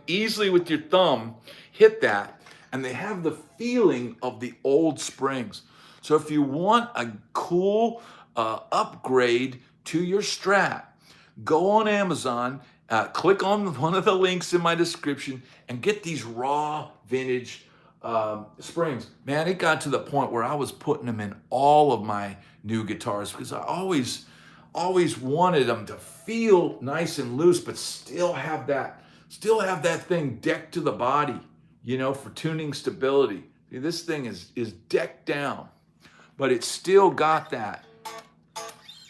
easily with your thumb hit that, and they have the feeling of the old springs. So if you want a cool upgrade to your Strat, go on Amazon, click on one of the links in my description, and get these raw vintage springs. Man, it got to the point where I was putting them in all of my new guitars, because I always wanted them to feel nice and loose, but still have that thing decked to the body, you know, for tuning stability. See, this thing is decked down, but it's still got that.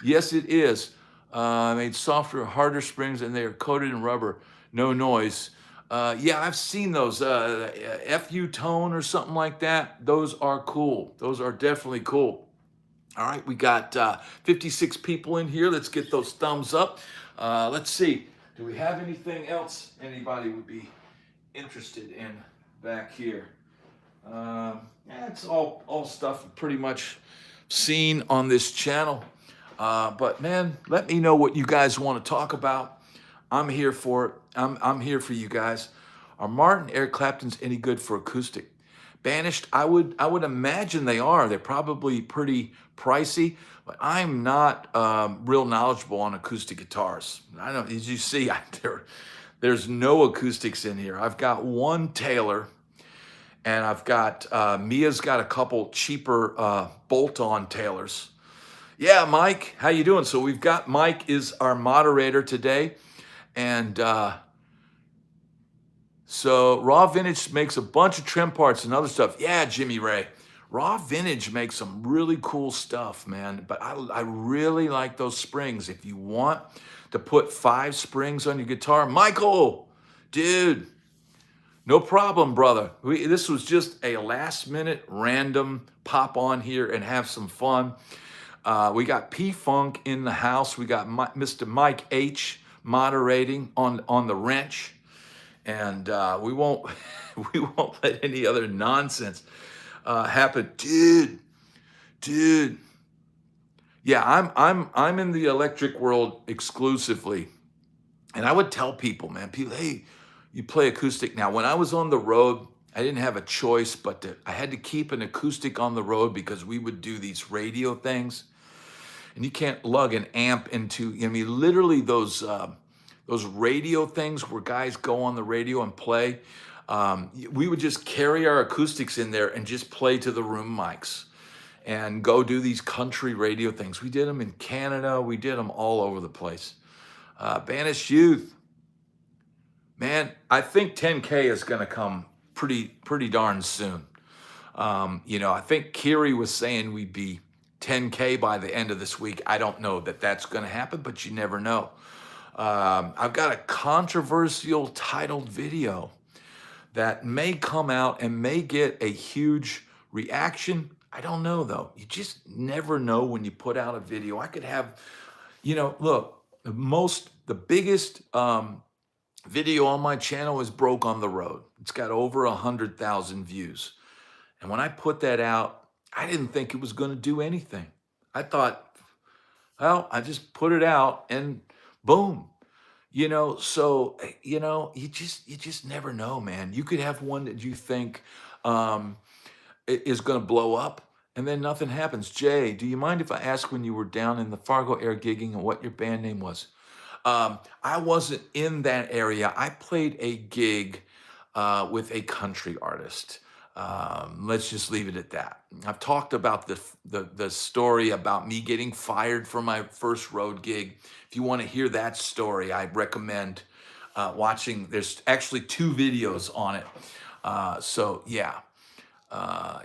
Yes, it is. Made softer, harder springs, and they are coated in rubber. No noise. Yeah, I've seen those. FU Tone or something like that. Those are cool. Those are definitely cool. All right, we got 56 people in here. Let's get those thumbs up. Let's see. Do we have anything else anybody would be interested in back here? It's all stuff pretty much seen on this channel. But man, let me know what you guys want to talk about. I'm here for it. I'm here for you guys. Are Martin Eric Clapton's any good for acoustic? Banished, I would imagine they are. They're probably pretty pricey, but I'm not real knowledgeable on acoustic guitars. I don't. As you see, there's no acoustics in here. I've got one Taylor, and I've got Mia's got a couple cheaper bolt-on Taylors, Yeah, Mike, how you doing? So we've got Mike is our moderator today, and so Raw Vintage makes a bunch of trim parts and other stuff. Yeah, Jimmy Ray, Raw Vintage makes some really cool stuff, man. But I really like those springs. If you want to put 5 springs on your guitar, Michael, dude, no problem, brother. This was just a last minute random pop on here and have some fun. We got P Funk in the house. We got Mr. Mike H moderating on the wrench, and we won't we won't let any other nonsense happen, dude. Yeah, I'm in the electric world exclusively, and I would tell people, man, people, hey, you play acoustic now. When I was on the road, I didn't have a choice, but I had to keep an acoustic on the road because we would do these radio things and you can't lug an amp into. I mean, literally those radio things where guys go on the radio and play. We would just carry our acoustics in there and just play to the room mics and go do these country radio things. We did them in Canada. We did them all over the place. Banished Youth, man, I think 10K is going to come pretty darn soon. I think Kiri was saying we'd be 10K by the end of this week. I don't know that that's going to happen, but you never know. I've got a controversial titled video that may come out and may get a huge reaction. I don't know though. You just never know when you put out a video. I could have, look, the biggest video on my channel is Broke on the Road. It's got over 100,000 views. And when I put that out, I didn't think it was going to do anything. I thought, well, I just put it out and boom. So you just never know, man. You could have one that you think is going to blow up and then nothing happens. Jay, do you mind if I ask when you were down in the Fargo area gigging and what your band name was? I wasn't in that area. I played a gig with a country artist. Let's just leave it at that. I've talked about the story about me getting fired from my first road gig. If you want to hear that story, I recommend watching. There's actually 2 videos on it. So yeah,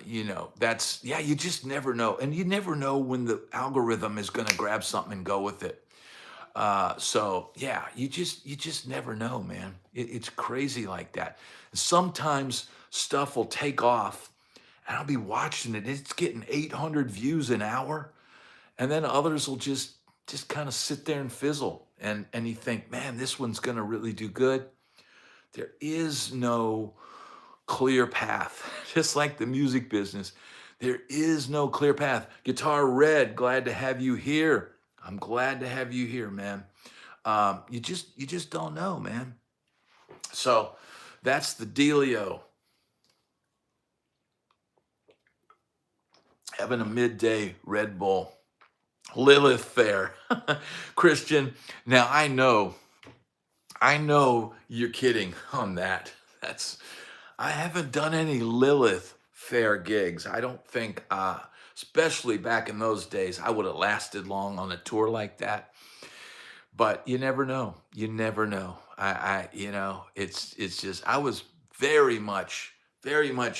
you just never know. And you never know when the algorithm is going to grab something and go with it. So yeah, you just never know, man. It's crazy like that. Sometimes stuff will take off and I'll be watching it. It's getting 800 views an hour. And then others will just kind of sit there and fizzle. And you think, man, this one's going to really do good. There is no clear path, just like the music business. There is no clear path. Guitar Red, glad to have you here. I'm glad to have you here, man. You just don't know, man. So that's the dealio. Having a midday Red Bull. Lilith Fair. Christian, now I know you're kidding on that. I haven't done any Lilith Fair gigs. I don't think, especially back in those days, I would have lasted long on a tour like that. But you never know. You never know. It's just, I was very much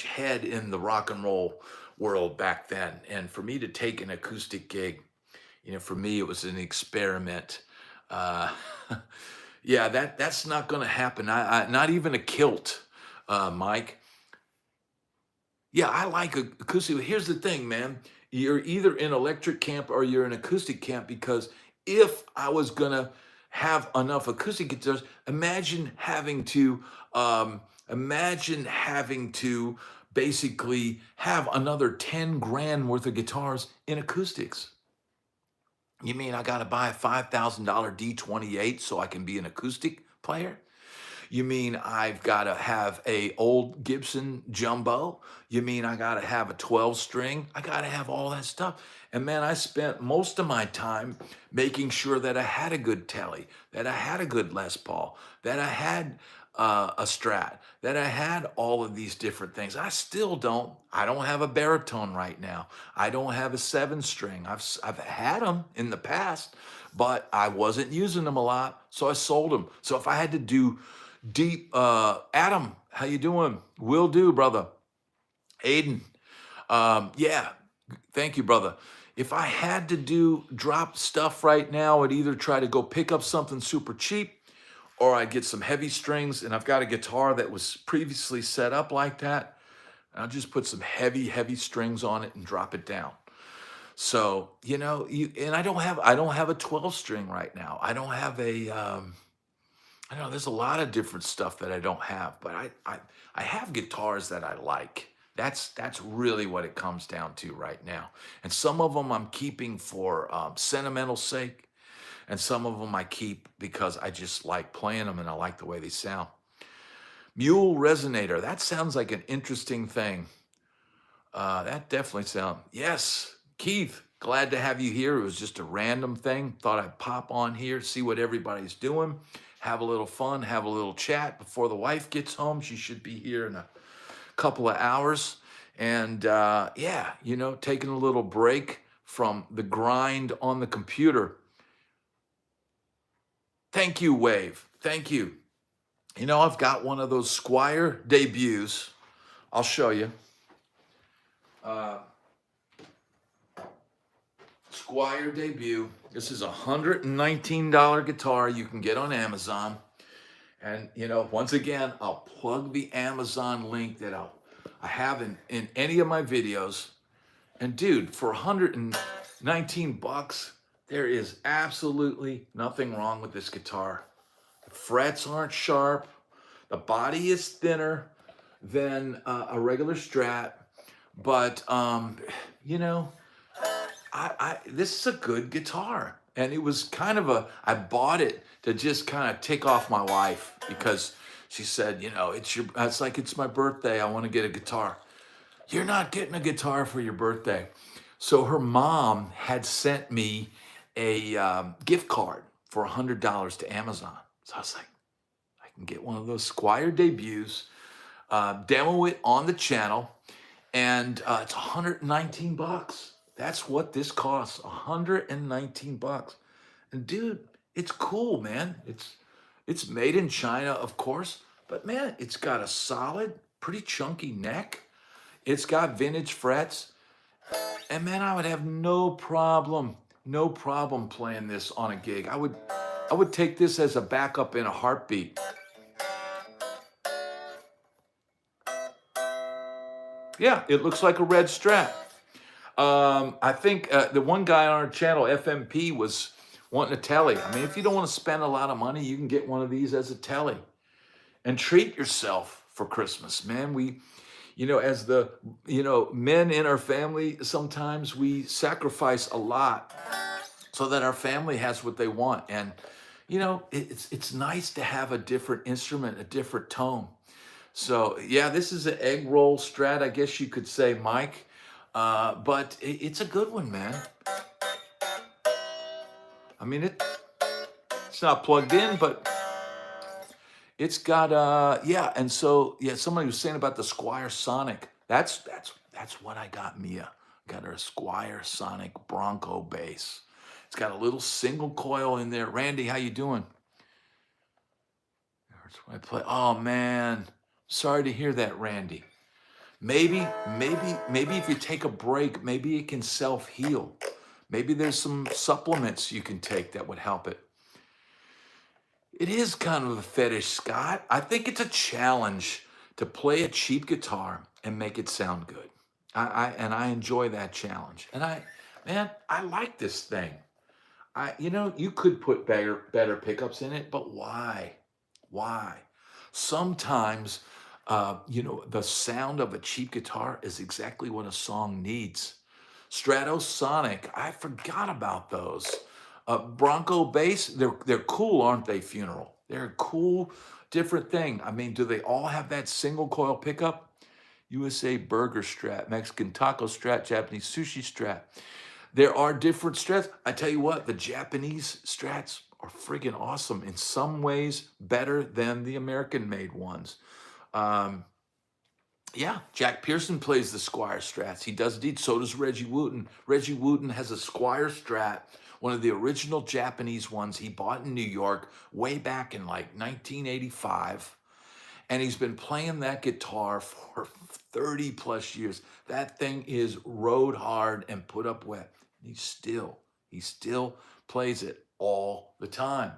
head in the rock and roll world back then. And for me to take an acoustic gig, for me, it was an experiment. Yeah, that's not going to happen. Not even a kilt, Mike. Yeah, I like acoustic. Here's the thing, man. You're either in electric camp or you're in acoustic camp, because if I was gonna have enough acoustic guitars, imagine having to basically have another 10 grand worth of guitars in acoustics. You mean I gotta buy a $5,000 D28 so I can be an acoustic player? You mean I've got to have a old Gibson jumbo? You mean I got to have a 12 string? I got to have all that stuff. And man, I spent most of my time making sure that I had a good Telly, that I had a good Les Paul, that I had a Strat, that I had all of these different things. I still don't. I don't have a baritone right now. I don't have a 7 string. I've had them in the past, but I wasn't using them a lot, so I sold them. So if I had to do deep, Adam, how you doing? Will do, brother. Aiden, yeah, thank you, brother. If I had to do drop stuff right now, I'd either try to go pick up something super cheap, or I'd get some heavy strings, and I've got a guitar that was previously set up like that. I'll just put some heavy strings on it and drop it down. So, and I don't have a 12 string right now. I don't have I know there's a lot of different stuff that I don't have, but I have guitars that I like. That's really what it comes down to right now. And some of them I'm keeping for sentimental sake, and some of them I keep because I just like playing them and I like the way they sound. Mule resonator. That sounds like an interesting thing. That definitely sounds. Yes, Keith. Glad to have you here. It was just a random thing. Thought I'd pop on here, see what everybody's doing, have a little fun, have a little chat before the wife gets home. She should be here in a couple of hours. And yeah, taking a little break from the grind on the computer. Thank you, Wave. Thank you. I've got one of those Squire debuts. I'll show you. Squire debut. This is a $119 guitar you can get on Amazon. And, once again, I'll plug the Amazon link that I have in any of my videos. And dude, for 119 bucks, there is absolutely nothing wrong with this guitar. The frets aren't sharp. The body is thinner than a regular Strat. But, this is a good guitar. And it was I bought it to just kind of tick off my wife because she said, it's my birthday. I want to get a guitar. You're not getting a guitar for your birthday. So her mom had sent me a gift card for $100 to Amazon. So I was like, I can get one of those Squire debuts, demo it on the channel, and it's 119 bucks. That's what this costs, 119 bucks. And dude, it's cool, man. It's made in China, of course, but man, it's got a solid, pretty chunky neck. It's got vintage frets. And man, I would have no problem playing this on a gig. I would take this as a backup in a heartbeat. Yeah, it looks like a red Strat. I think the one guy on our channel, FMP, was wanting a telly. I mean, if you don't want to spend a lot of money, you can get one of these as a telly and treat yourself for Christmas, man. We, as the, men in our family, sometimes we sacrifice a lot so that our family has what they want. And, it's nice to have a different instrument, a different tone. So yeah, this is an egg roll Strat, I guess you could say, Mike. But it's a good one, man. I mean, it's not plugged in, but it's got yeah. And so yeah, somebody was saying about the Squire Sonic. That's what I got Mia. Got her Squire Sonic Bronco bass. It's got a little single coil in there. Randy, how you doing? That's what I play. Oh man, sorry to hear that, Randy. Maybe if you take a break, maybe it can self-heal. Maybe there's some supplements you can take that would help it. It is kind of a fetish, Scott. I think it's a challenge to play a cheap guitar and make it sound good. I enjoy that challenge. And I like this thing. You could put better pickups in it, but why? Why? Sometimes the sound of a cheap guitar is exactly what a song needs. Stratosonic, I forgot about those. Bronco bass, they're cool, aren't they, Funeral? They're a cool, different thing. I mean, do they all have that single coil pickup? USA Burger Strat, Mexican Taco Strat, Japanese Sushi Strat. There are different Strats. I tell you what, the Japanese Strats are friggin' awesome. In some ways, better than the American-made ones. Um, yeah, Jack Pearson plays the Squire Strats. He does indeed. So does Reggie Wooten. Reggie Wooten has a Squire Strat, one of the original Japanese ones he bought in New York way back in like 1985. And he's been playing that guitar for 30 plus years. That thing is rode hard and put up wet. He still plays it all the time.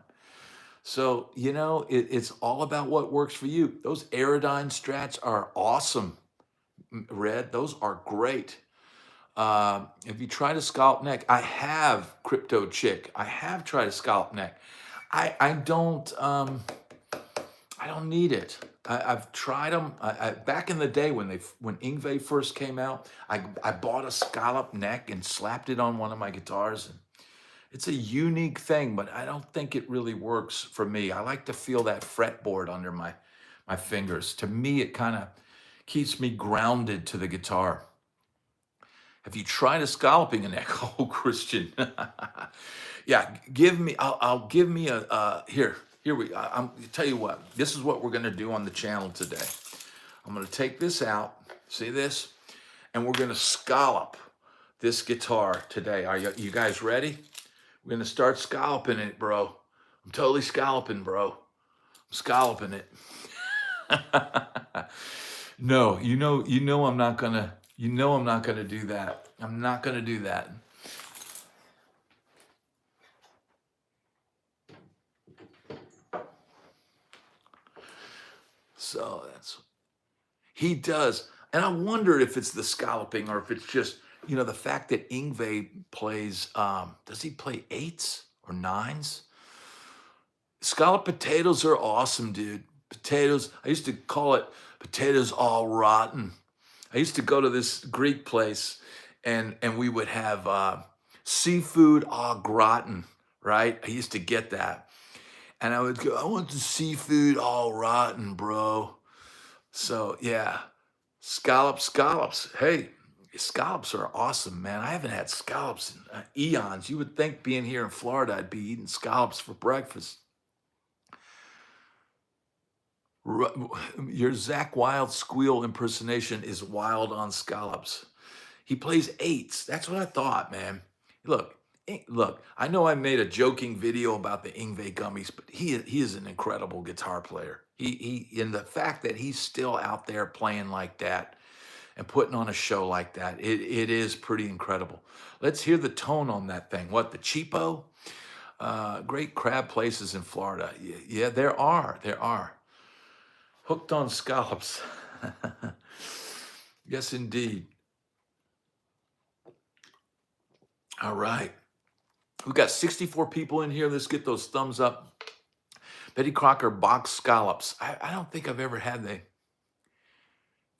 So, it's all about what works for you. Those Aerodyne Strats are awesome, Red. Those are great. If you try to scalp neck, I have Crypto Chick. I have tried a scalp neck. I don't need it. I've tried them. Back in the day when Ingve first came out, I bought a scallop neck and slapped it on one of my guitars. And it's a unique thing, but I don't think it really works for me. I like to feel that fretboard under my fingers. To me, it kind of keeps me grounded to the guitar. Have you tried a scalloping a neck? Oh, Christian. Yeah, give me. I'll give me a here. Here I'm tell you what. This is what we're gonna do on the channel today. I'm gonna take this out. See this, and we're gonna scallop this guitar today. Are you guys ready? We're gonna start scalloping it, bro. I'm totally scalloping, bro. I'm scalloping it. No, I'm not gonna. I'm not gonna do that. I'm not gonna do that. So he does, and I wonder if it's the scalloping or if it's just the fact that Ingve plays. Does he play eights or nines? Scalloped potatoes are awesome, dude. Potatoes. I used to call it potatoes all rotten. I used to go to this Greek place, and we would have seafood au gratin, right? I used to get that, and I would go, I want the seafood all rotten, bro. So yeah, scallops. Hey, scallops are awesome, man. I haven't had scallops in eons. You would think being here in Florida, I'd be eating scallops for breakfast. Your Zach Wild squeal impersonation is wild on scallops. He plays eights. That's what I thought, man. Look. I know I made a joking video about the Ingve gummies, but he is an incredible guitar player. And the fact that he's still out there playing like that and putting on a show like that, it is pretty incredible. Let's hear the tone on that thing. What, the cheapo? Great crab places in Florida. Yeah, there are. Hooked on scallops. Yes, indeed. All right. We've got 64 people in here. Let's get those thumbs up. Betty Crocker box scallops. I don't think I've ever had the. If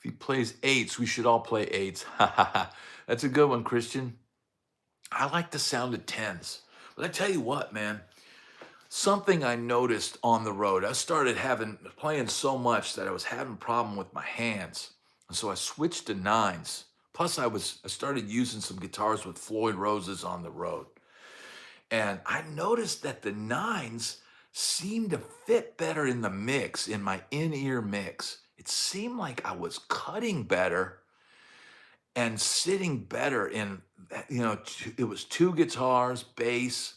he plays eights, we should all play eights. That's a good one, Christian. I like the sound of tens. But I tell you what, man. Something I noticed on the road, I started playing so much that I was having a problem with my hands. And so I switched to nines. Plus I started using some guitars with Floyd Roses on the road. And I noticed that the nines seemed to fit better in the mix, in my in-ear mix. It seemed like I was cutting better and sitting better in, it was two guitars, bass,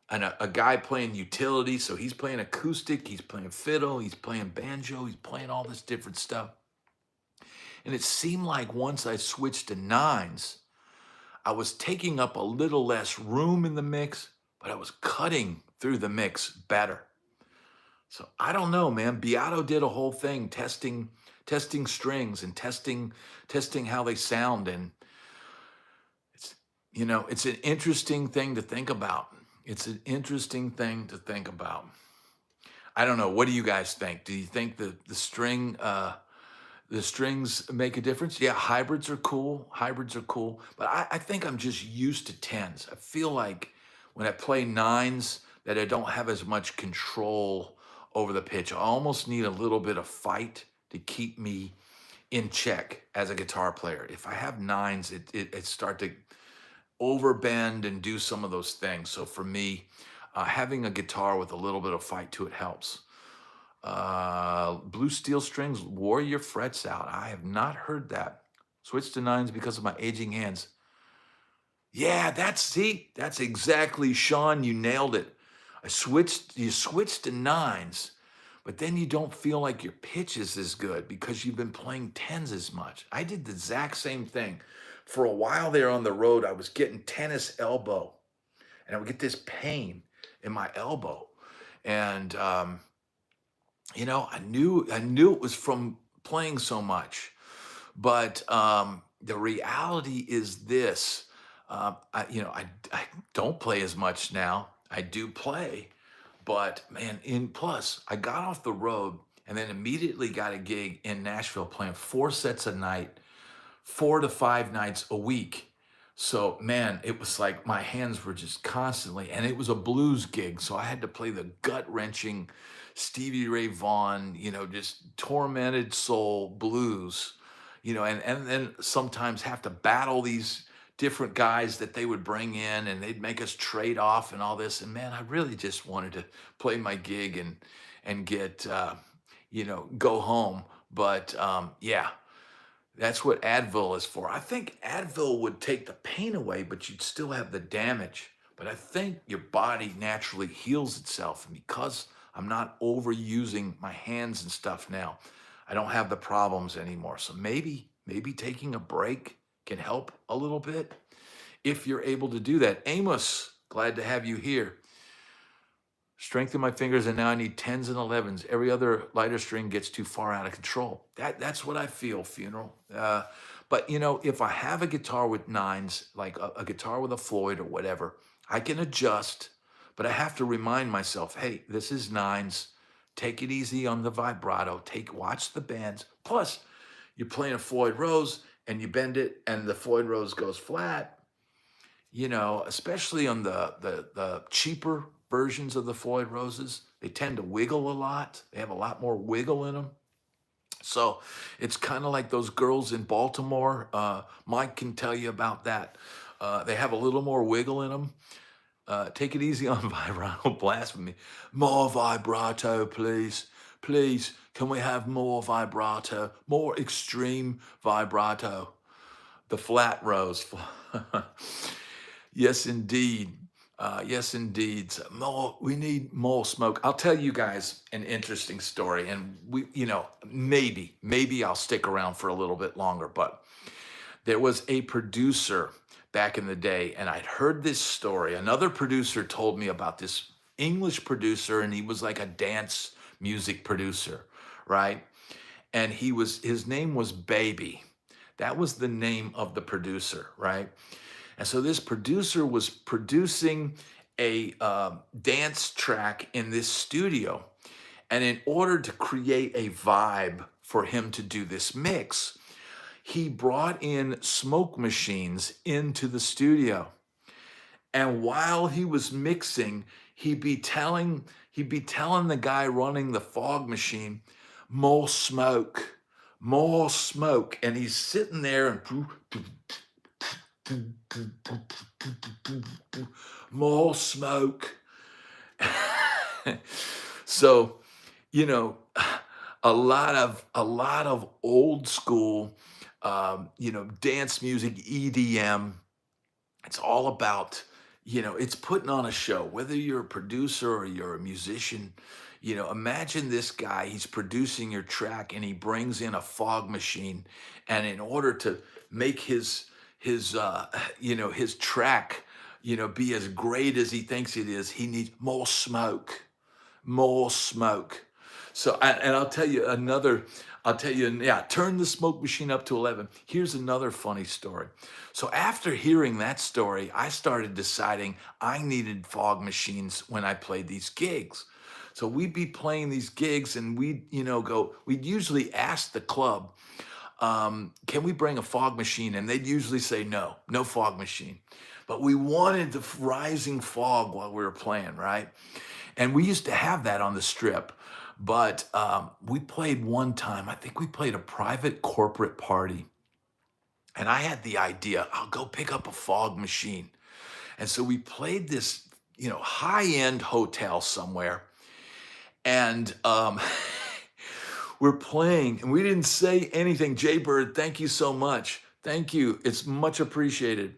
and a guy playing utility. So he's playing acoustic, he's playing fiddle, he's playing banjo, he's playing all this different stuff. And it seemed like once I switched to nines, I was taking up a little less room in the mix, but I was cutting through the mix better. So I don't know, man. Beato did a whole thing testing strings and testing how they sound. And it's an interesting thing to think about. I don't know. What do you guys think? Do you think the strings make a difference? Yeah, hybrids are cool. But I think I'm just used to tens. I feel like when I play nines that I don't have as much control over the pitch. I almost need a little bit of fight to keep me in check as a guitar player. If I have nines, it start to overbend and do some of those things. So for me, Having a guitar with a little bit of fight to it helps. Blue Steel Strings wore your frets out. I have not heard that. Switched to nines because of my aging hands. Yeah, that's exactly, Sean, you nailed it. You switched to nines, but then you don't feel like your pitch is as good because you've been playing tens as much. I did the exact same thing. For a while there on the road, I was getting tennis elbow, and I would get this pain in my elbow. And I knew it was from playing so much. But the reality is this: I don't play as much now. I do play, but man, in plus, I got off the road and then immediately got a gig in Nashville playing 4 sets a night, 4 to 5 nights a week. So man, it was like my hands were just constantly, and it was a blues gig. So I had to play the gut wrenching Stevie Ray Vaughan, just tormented soul blues, and then sometimes have to battle these different guys that they would bring in and they'd make us trade off and all this. And man, I really just wanted to play my gig and get, go home. But yeah, that's what Advil is for. I think Advil would take the pain away, but you'd still have the damage. But I think your body naturally heals itself. And because I'm not overusing my hands and stuff now, I don't have the problems anymore. So maybe taking a break can help a little bit if you're able to do that. Amos, glad to have you here. Strength in my fingers, and now I need tens and 11s. Every other lighter string gets too far out of control. That's what I feel, Funeral. But if I have a guitar with nines, like a guitar with a Floyd or whatever, I can adjust, but I have to remind myself, hey, this is nines. Take it easy on the vibrato. Watch the bands. Plus, you're playing a Floyd Rose and you bend it and the Floyd Rose goes flat. Especially on the cheaper versions of the Floyd Roses, they tend to wiggle a lot. They have a lot more wiggle in them. So it's kind of like those girls in Baltimore. Mike can tell you about that. They have a little more wiggle in them. Take it easy on vibrato. Blasphemy. More vibrato, please. Please, can we have more vibrato? More extreme vibrato. The flat rose. Yes, indeed. Yes, indeed. We need more smoke. I'll tell you guys an interesting story, and maybe I'll stick around for a little bit longer. But there was a producer back in the day, and I'd heard this story. Another producer told me about this English producer, and he was like a dance music producer, right? And his name was Baby. That was the name of the producer, right? And so this producer was producing a dance track in this studio. And in order to create a vibe for him to do this mix, he brought in smoke machines into the studio. And while he was mixing, he'd be telling the guy running the fog machine, more smoke, more smoke. And he's sitting there and more smoke. So, a lot of old school, dance music, EDM. It's all about, it's putting on a show. Whether you're a producer or you're a musician, imagine this guy. He's producing your track, and he brings in a fog machine, and in order to make his track, be as great as he thinks it is, he needs more smoke, more smoke. So, and yeah, turn the smoke machine up to 11. Here's another funny story. So after hearing that story, I started deciding I needed fog machines when I played these gigs. So we'd be playing these gigs, and we'd usually ask the club, can we bring a fog machine? And they'd usually say, no fog machine. But we wanted the rising fog while we were playing, right? And we used to have that on the Strip. But we played one time, I think we played a private corporate party. And I had the idea, I'll go pick up a fog machine. And so we played this, high-end hotel somewhere. And we're playing, and we didn't say anything. Jaybird, thank you so much. Thank you. It's much appreciated.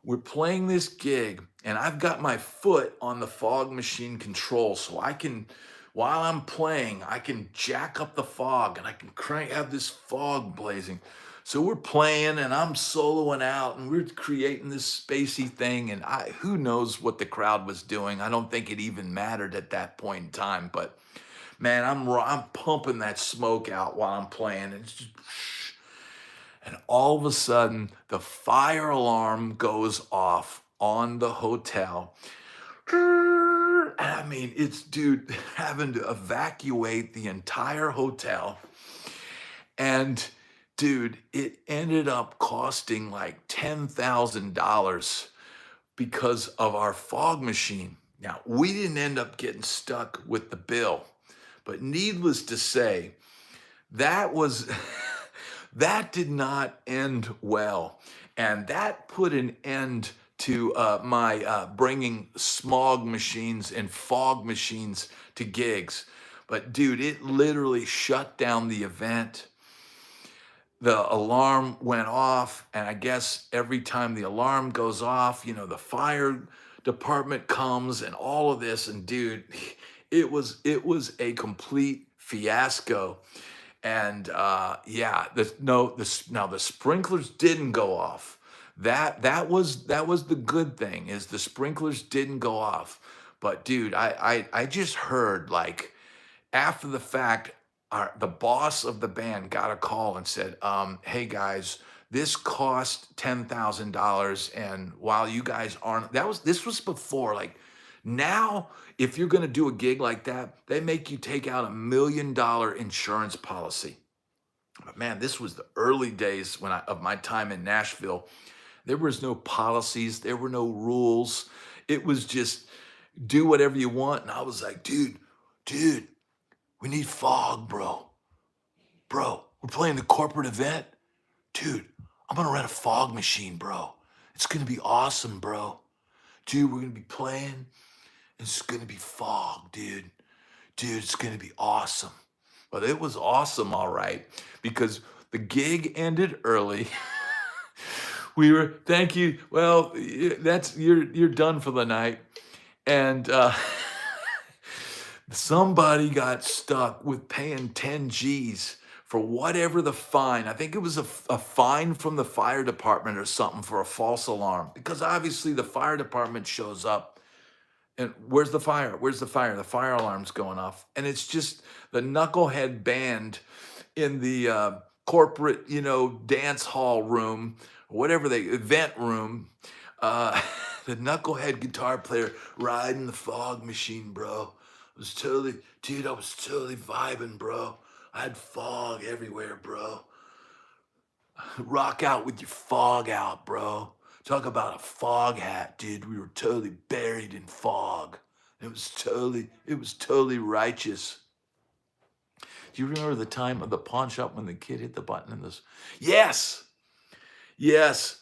We're playing this gig, and I've got my foot on the fog machine control, so I can, while I'm playing, I can jack up the fog, and I can have this fog blazing. So we're playing, and I'm soloing out, and we're creating this spacey thing, and who knows what the crowd was doing. I don't think it even mattered at that point in time, but man, I'm pumping that smoke out while I'm playing. And all of a sudden, the fire alarm goes off on the hotel. I mean, it's, dude, having to evacuate the entire hotel. And, dude, it ended up costing like $10,000 because of our fog machine. Now, we didn't end up getting stuck with the bill, but needless to say, that was that did not end well, and that put an end to my bringing smog machines and fog machines to gigs. But dude, it literally shut down the event. The alarm went off, and I guess every time the alarm goes off, the fire department comes and all of this, and dude, it was a complete fiasco. And yeah, now the sprinklers didn't go off. That was the good thing, is the sprinklers didn't go off. But dude, I just heard, like, after the fact, the boss of the band got a call and said, "Hey guys, this cost $10,000, and while you guys aren't," this was before, like, now if you're going to do a gig like that, they make you take out $1 million insurance policy. But man, this was the early days of my time in Nashville. There was no policies, there were no rules. It was just do whatever you want. And I was like, dude, we need fog, bro. Bro, we're playing the corporate event. Dude, I'm gonna rent a fog machine, bro. It's gonna be awesome, bro. Dude, we're gonna be playing. It's gonna be fog, dude. Dude, it's gonna be awesome. But it was awesome, all right, because the gig ended early. Thank you. Well, you're done for the night. And somebody got stuck with paying 10 G's for whatever the fine. I think it was a fine from the fire department or something for a false alarm, because obviously the fire department shows up. And where's the fire? Where's the fire? The fire alarm's going off. And it's just the knucklehead band in the corporate, dance hall room, whatever event room. The knucklehead guitar player riding the fog machine, bro. I was totally vibing, bro. I had fog everywhere, bro. Rock out with your fog out, bro. Talk about a fog hat, dude. We were totally buried in fog. It was totally righteous. Do you remember the time of the pawn shop when the kid hit the button and this? Yes,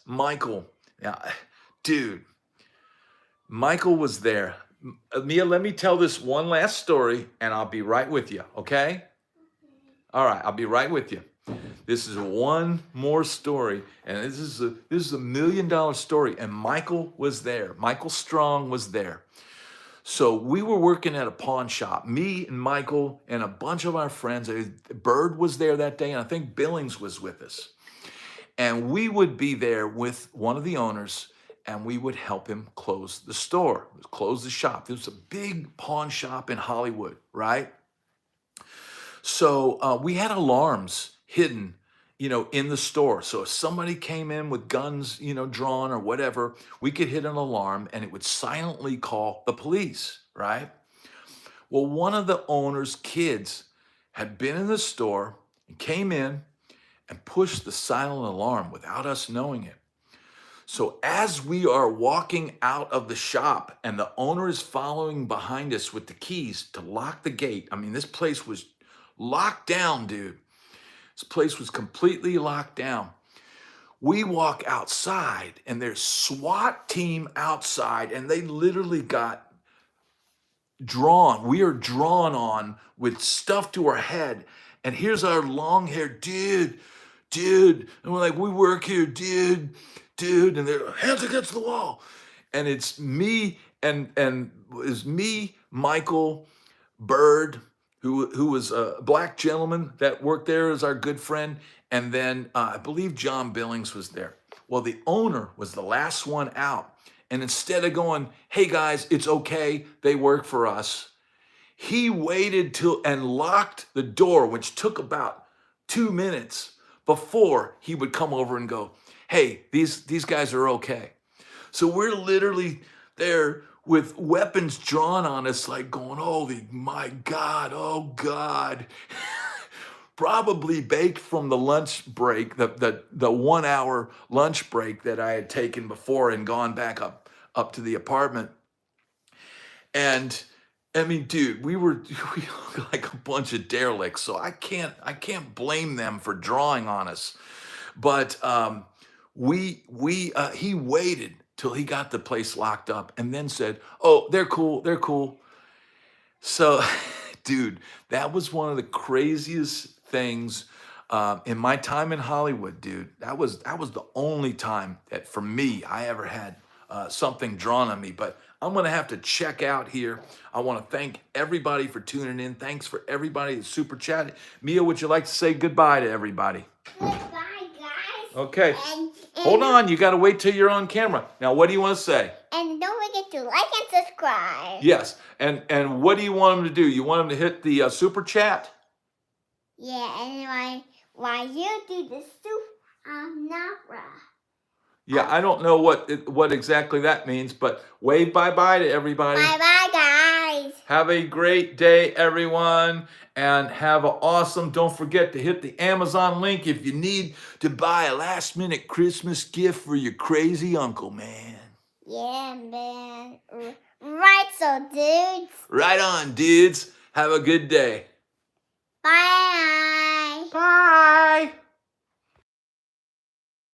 Michael. Yeah, dude. Michael was there. Mia, let me tell this one last story, and I'll be right with you. Okay? All right, I'll be right with you. This is one more story, and this is a $1 million story, and Michael was there. Michael Strong was there. So we were working at a pawn shop, me and Michael and a bunch of our friends. Bird was there that day, and I think Billings was with us. And we would be there with one of the owners, and we would help him close the store, close the shop. It was a big pawn shop in Hollywood, right? So we had alarms hidden, in the store. So if somebody came in with guns, drawn or whatever, we could hit an alarm and it would silently call the police, right? Well, one of the owner's kids had been in the store and came in and pushed the silent alarm without us knowing it. So as we are walking out of the shop and the owner is following behind us with the keys to lock the gate. I mean, this place was locked down, dude. This place was completely locked down. we walk outside and there's SWAT team outside, and they literally got drawn. We are drawn on with stuff to our head. And here's our long hair dude. And we're like, we work here, dude. And they're hands against the wall. And it's me and is me, Michael Bird, who was a black gentleman that worked there as our good friend. And then I believe John Billings was there. Well, the owner was the last one out. And instead of going, hey guys, it's okay, they work for us, he waited till and locked the door, which took about 2 minutes before he would come over and go, hey, these guys are okay. So we're literally there with weapons drawn on us, like going, holy my God, oh God. Probably baked from the lunch break, the 1 hour lunch break that I had taken before and gone back up to the apartment. And I mean, dude, we look like a bunch of derelicts, so I can't blame them for drawing on us. But he waited till he got the place locked up and then said, oh, they're cool. So, dude, that was one of the craziest things in my time in Hollywood, dude. That was the only time that for me I ever had something drawn on me. But I'm gonna have to check out here. I want to thank everybody for tuning in. Thanks for everybody that super chatted. Mia, would you like to say goodbye to everybody? Goodbye, guys. Okay. And Hold on, you got to wait till you're on camera. Now, what do you want to say? And don't forget to like and subscribe. Yes, and what do you want them to do? You want them to hit the super chat? Yeah, and while you do the supernova. Yeah, I don't know what exactly that means, but wave bye-bye to everybody. Bye-bye, guys. Have a great day, everyone, and have an awesome, don't forget to hit the Amazon link if you need to buy a last-minute Christmas gift for your crazy uncle, man. Yeah, man. Right, so, dudes. Right on, dudes. Have a good day. Bye. Bye.